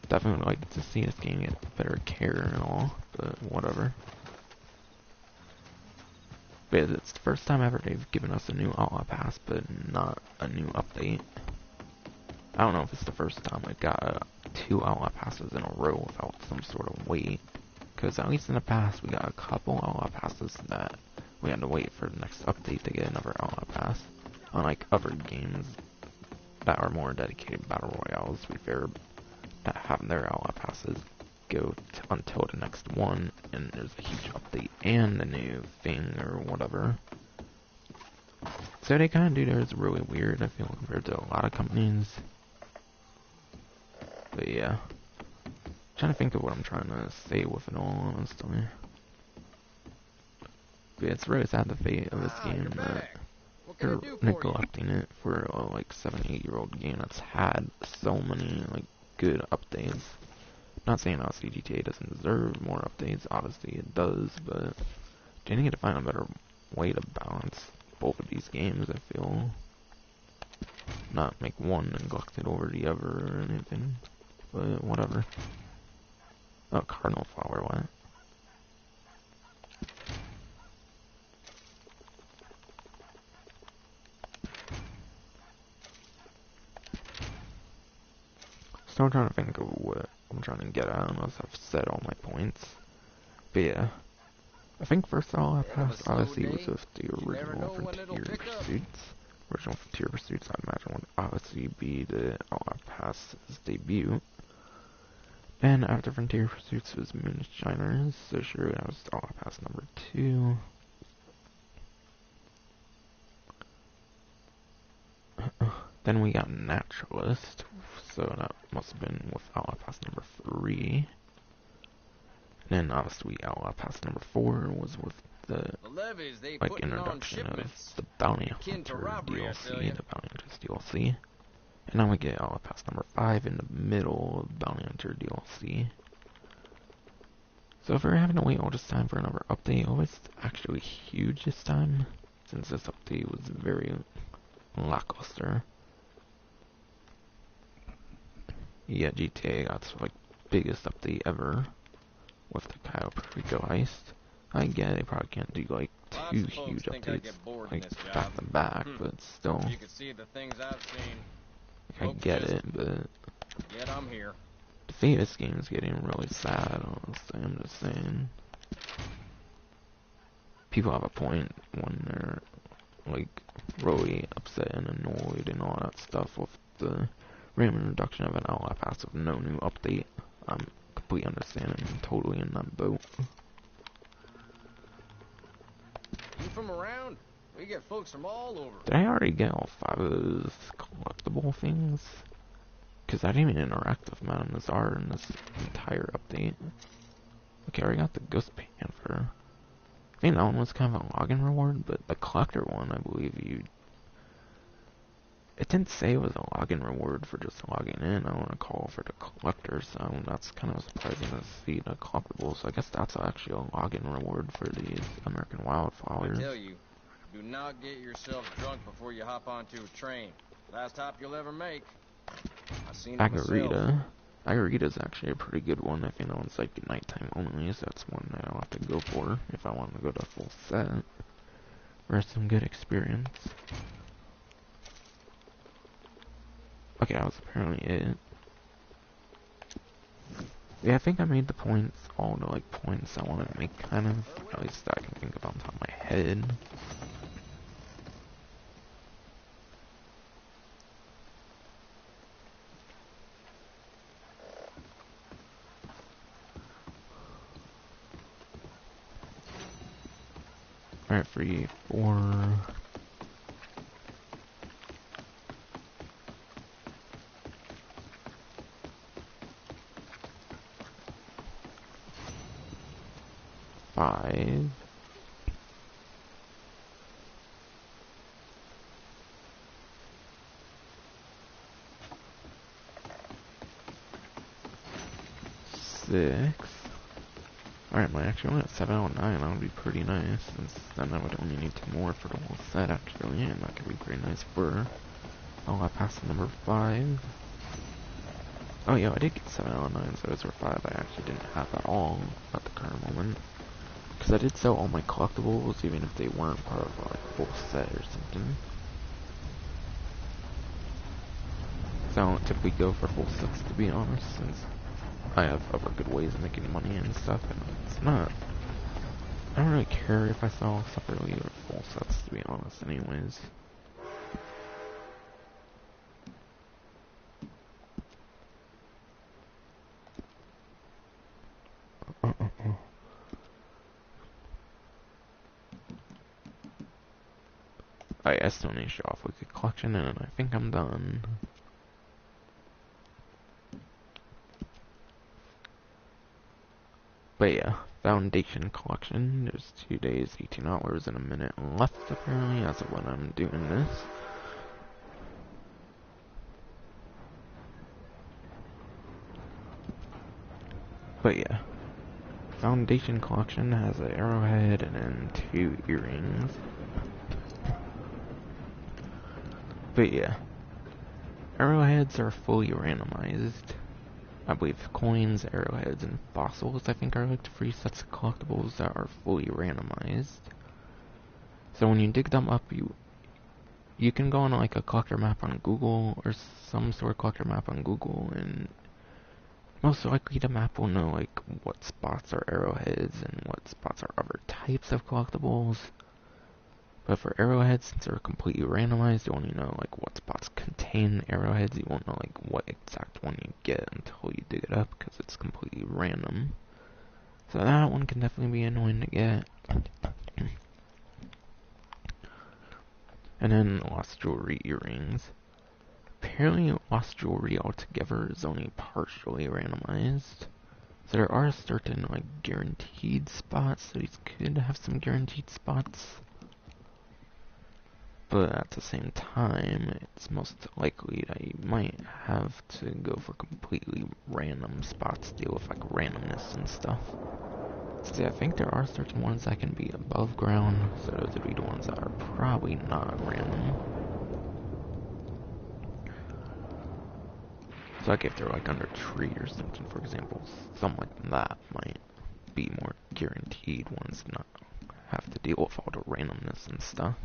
Definitely like to see this game get better care and all, but whatever. But it's the first time ever they've given us a new Outlaw Pass, but not a new update. I don't know if it's the first time we got 2 Outlaw Passes in a row without some sort of wait. Because at least in the past, we got a couple Outlaw Passes that we had to wait for the next update to get another Outlaw Pass. Unlike other games that are more dedicated Battle Royales, to be fair, that have their Outlaw Passes go until the next one, and there's a huge update and a new thing or whatever. So they kind of do theirs really weird, I feel, compared to a lot of companies. But yeah. Trying to think of what I'm trying to say with it all, honestly. But it's really sad the fate of this game that they're neglecting it for a like 7-8-year-old game that's had so many like good updates. Not saying obviously GTA doesn't deserve more updates, obviously it does, but they need to find a better way to balance both of these games, I feel. Not make one neglected over the other or anything, but whatever. Oh, Cardinal Flower, what? Still trying to think of what I'm trying to get at, unless I've said all my points. But yeah. I think first all I passed, obviously, was with the original Frontier Pursuits. Original Frontier Pursuits, I imagine, would obviously be the Outlaw Pass's debut. And after Frontier Pursuits was Moonshiners, so sure, that was Outlaw Pass number 2. Then we got Naturalist, so that must have been with Outlaw Pass number 3. And then obviously Outlaw Pass number 4 was with the like introduction of the Bounty Hunter DLC, the Bounty Hunters DLC. And now we get Outlaw Pass number 5 in the middle of Bounty Hunter DLC. So if we're having to wait all this time for another update, oh, it's actually huge this time, since this update was very lackluster. Yeah, GTA got its like biggest update ever with the Cayo Perico heist. I get it, they probably can't do like 2 huge updates like back to back, but still. You can see the things I've seen. I get it, but Yet I'm here. the fate of this game is getting really sad, honestly, I'm just saying. People have a point when they're like really upset and annoyed and all that stuff with the random introduction of an Outlaw Pass with no new update. I'm completely understanding and totally in that boat. You from around? We get folks from all over. Did I already get all 5 of those collectible things? Because I didn't even interact with Madame Nazar in this entire update. Okay, I already got the Ghost Panther. I think that one was kind of a login reward, but the collector one, I believe you... It didn't say it was a login reward for just logging in. I want to call for the collector, so that's kind of surprising to see the collectibles. So I guess that's actually a login reward for these American Wildflowers. I tell you, do not get yourself drunk before you hop onto a train. Last hop you'll ever make. I seen it myself. Agarita's actually a pretty good one. I think that one's like nighttime only, so that's one that I'll have to go for if I want to go to full set. for some good experience. Okay, that was apparently it. Yeah, I think I made the points, all the like points I wanted to make, kind of, at least that I can think of on top of my head. Alright, 3, 4. Five. Six. Alright, my actually only at 7 out of 9, that would be pretty nice, since then I would only need 2 more for the whole set actually, and that could be pretty nice for... Oh, I passed the number 5. Oh yeah, I did get 7 out of 9, so those were 5 I actually didn't have at all at the current moment. Because I did sell all my collectibles, even if they weren't part of like a full set or something. So I don't typically go for full sets, to be honest, since I have other good ways of making money and stuff, and it's not... I don't really care if I sell separately or full sets, to be honest, anyways. I still need to show off Wicked Collection, and I think I'm done. But yeah, Foundation Collection. There's 2 days, 18 hours, and a minute left, apparently, as of when I'm doing this. But yeah, Foundation Collection has an arrowhead and then 2 earrings. But yeah, arrowheads are fully randomized. I believe coins, arrowheads, and fossils, I think, are like the 3 sets of collectibles that are fully randomized. So when you dig them up, you can go on like a collector map on Google, or some sort of collector map on Google, and most likely the map will know like what spots are arrowheads and what spots are other types of collectibles. But for arrowheads, since they're completely randomized, you only know like what spots contain arrowheads. You won't know like what exact one you get until you dig it up, because it's completely random. So that one can definitely be annoying to get. And then lost jewelry earrings. Apparently lost jewelry altogether is only partially randomized. So there are certain like guaranteed spots, so these could have some guaranteed spots. But at the same time, it's most likely that you might have to go for completely random spots, deal with like randomness and stuff. See, I think there are certain ones that can be above ground, so those would be the ones that are probably not random. So like if they're like under a tree or something, for example, something like that might be more guaranteed ones, not have to deal with all the randomness and stuff.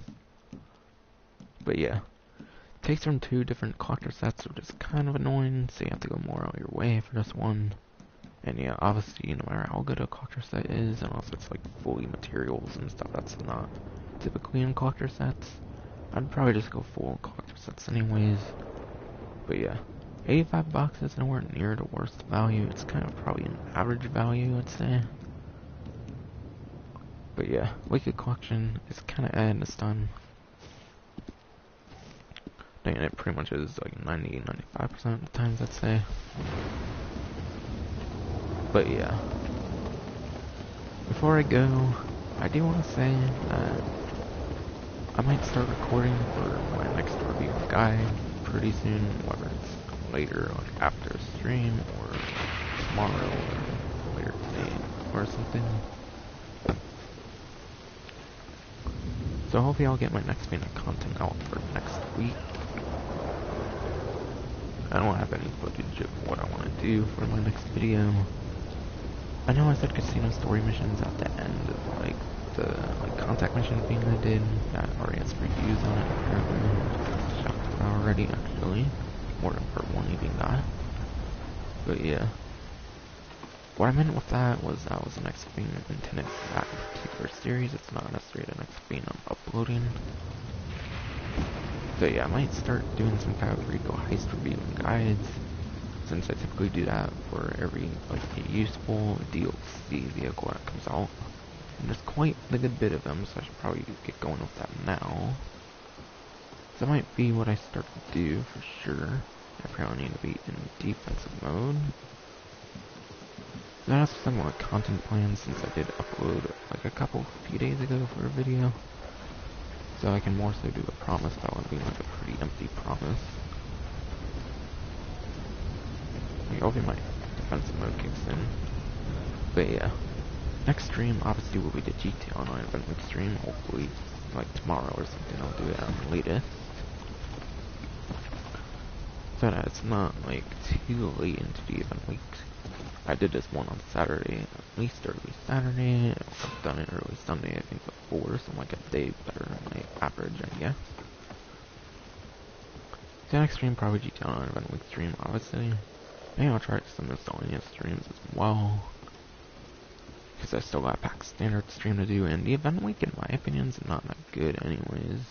But yeah, it takes from 2 different collector sets, which is kind of annoying, so you have to go more out of your way for this one. And yeah, obviously, no matter how good a collector set is, unless it's like fully materials and stuff that's not typically in collector sets, I'd probably just go full collector sets anyways. But yeah, 85 bucks is nowhere near the worst value. It's kind of probably an average value, I'd say. But yeah, Wicked Collection is kind of this time. And it pretty much is like 90-95% of the times, I'd say. But yeah, before I go, I do want to say that I might start recording for my next review guide pretty soon, whether it's later, like after stream, or tomorrow, or later today, or something. So hopefully I'll get my next bit of content out for next week. I don't have any footage of what I want to do for my next video. I know I said casino story missions at the end of like the like contact mission thing I did. That already has reviews on it apparently. Shocked about already actually. More than part 1 even got. But yeah. What I meant with that was the next thing intended for that particular series. It's not necessarily the next thing I'm uploading. So yeah, I might start doing some kind of Rico heist review and guides, since I typically do that for every like useful DLC vehicle that comes out. And there's quite a good bit of them, so I should probably get going with that now. So that might be what I start to do for sure. I probably need to be in defensive mode. So that's some more content plans, since I did upload like a few days ago for a video. So I can more so do a promise that would be like a pretty empty promise. Like, hopefully my defensive mode kicks in. But yeah. Next stream obviously will be the GTA Online event week stream. Hopefully like tomorrow or something I'll do it at the latest. So that it's not like too late into the event week. I did this one on Saturday, at least early Saturday. I've done it early Sunday, I think before, so I'm like a day better than my average, I guess. The next stream probably GTA Online event week stream, obviously. Maybe I'll try some miscellaneous streams as well, because I still got a pack standard stream to do, and the event week, in my opinion, is not that good anyways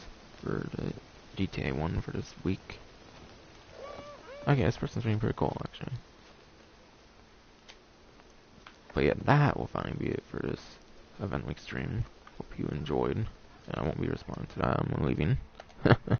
for the GTA 1 for this week. Okay, this person's being pretty cool, actually. But yeah, that will finally be it for this event week stream. Hope you enjoyed. And I won't be responding to that, I'm leaving.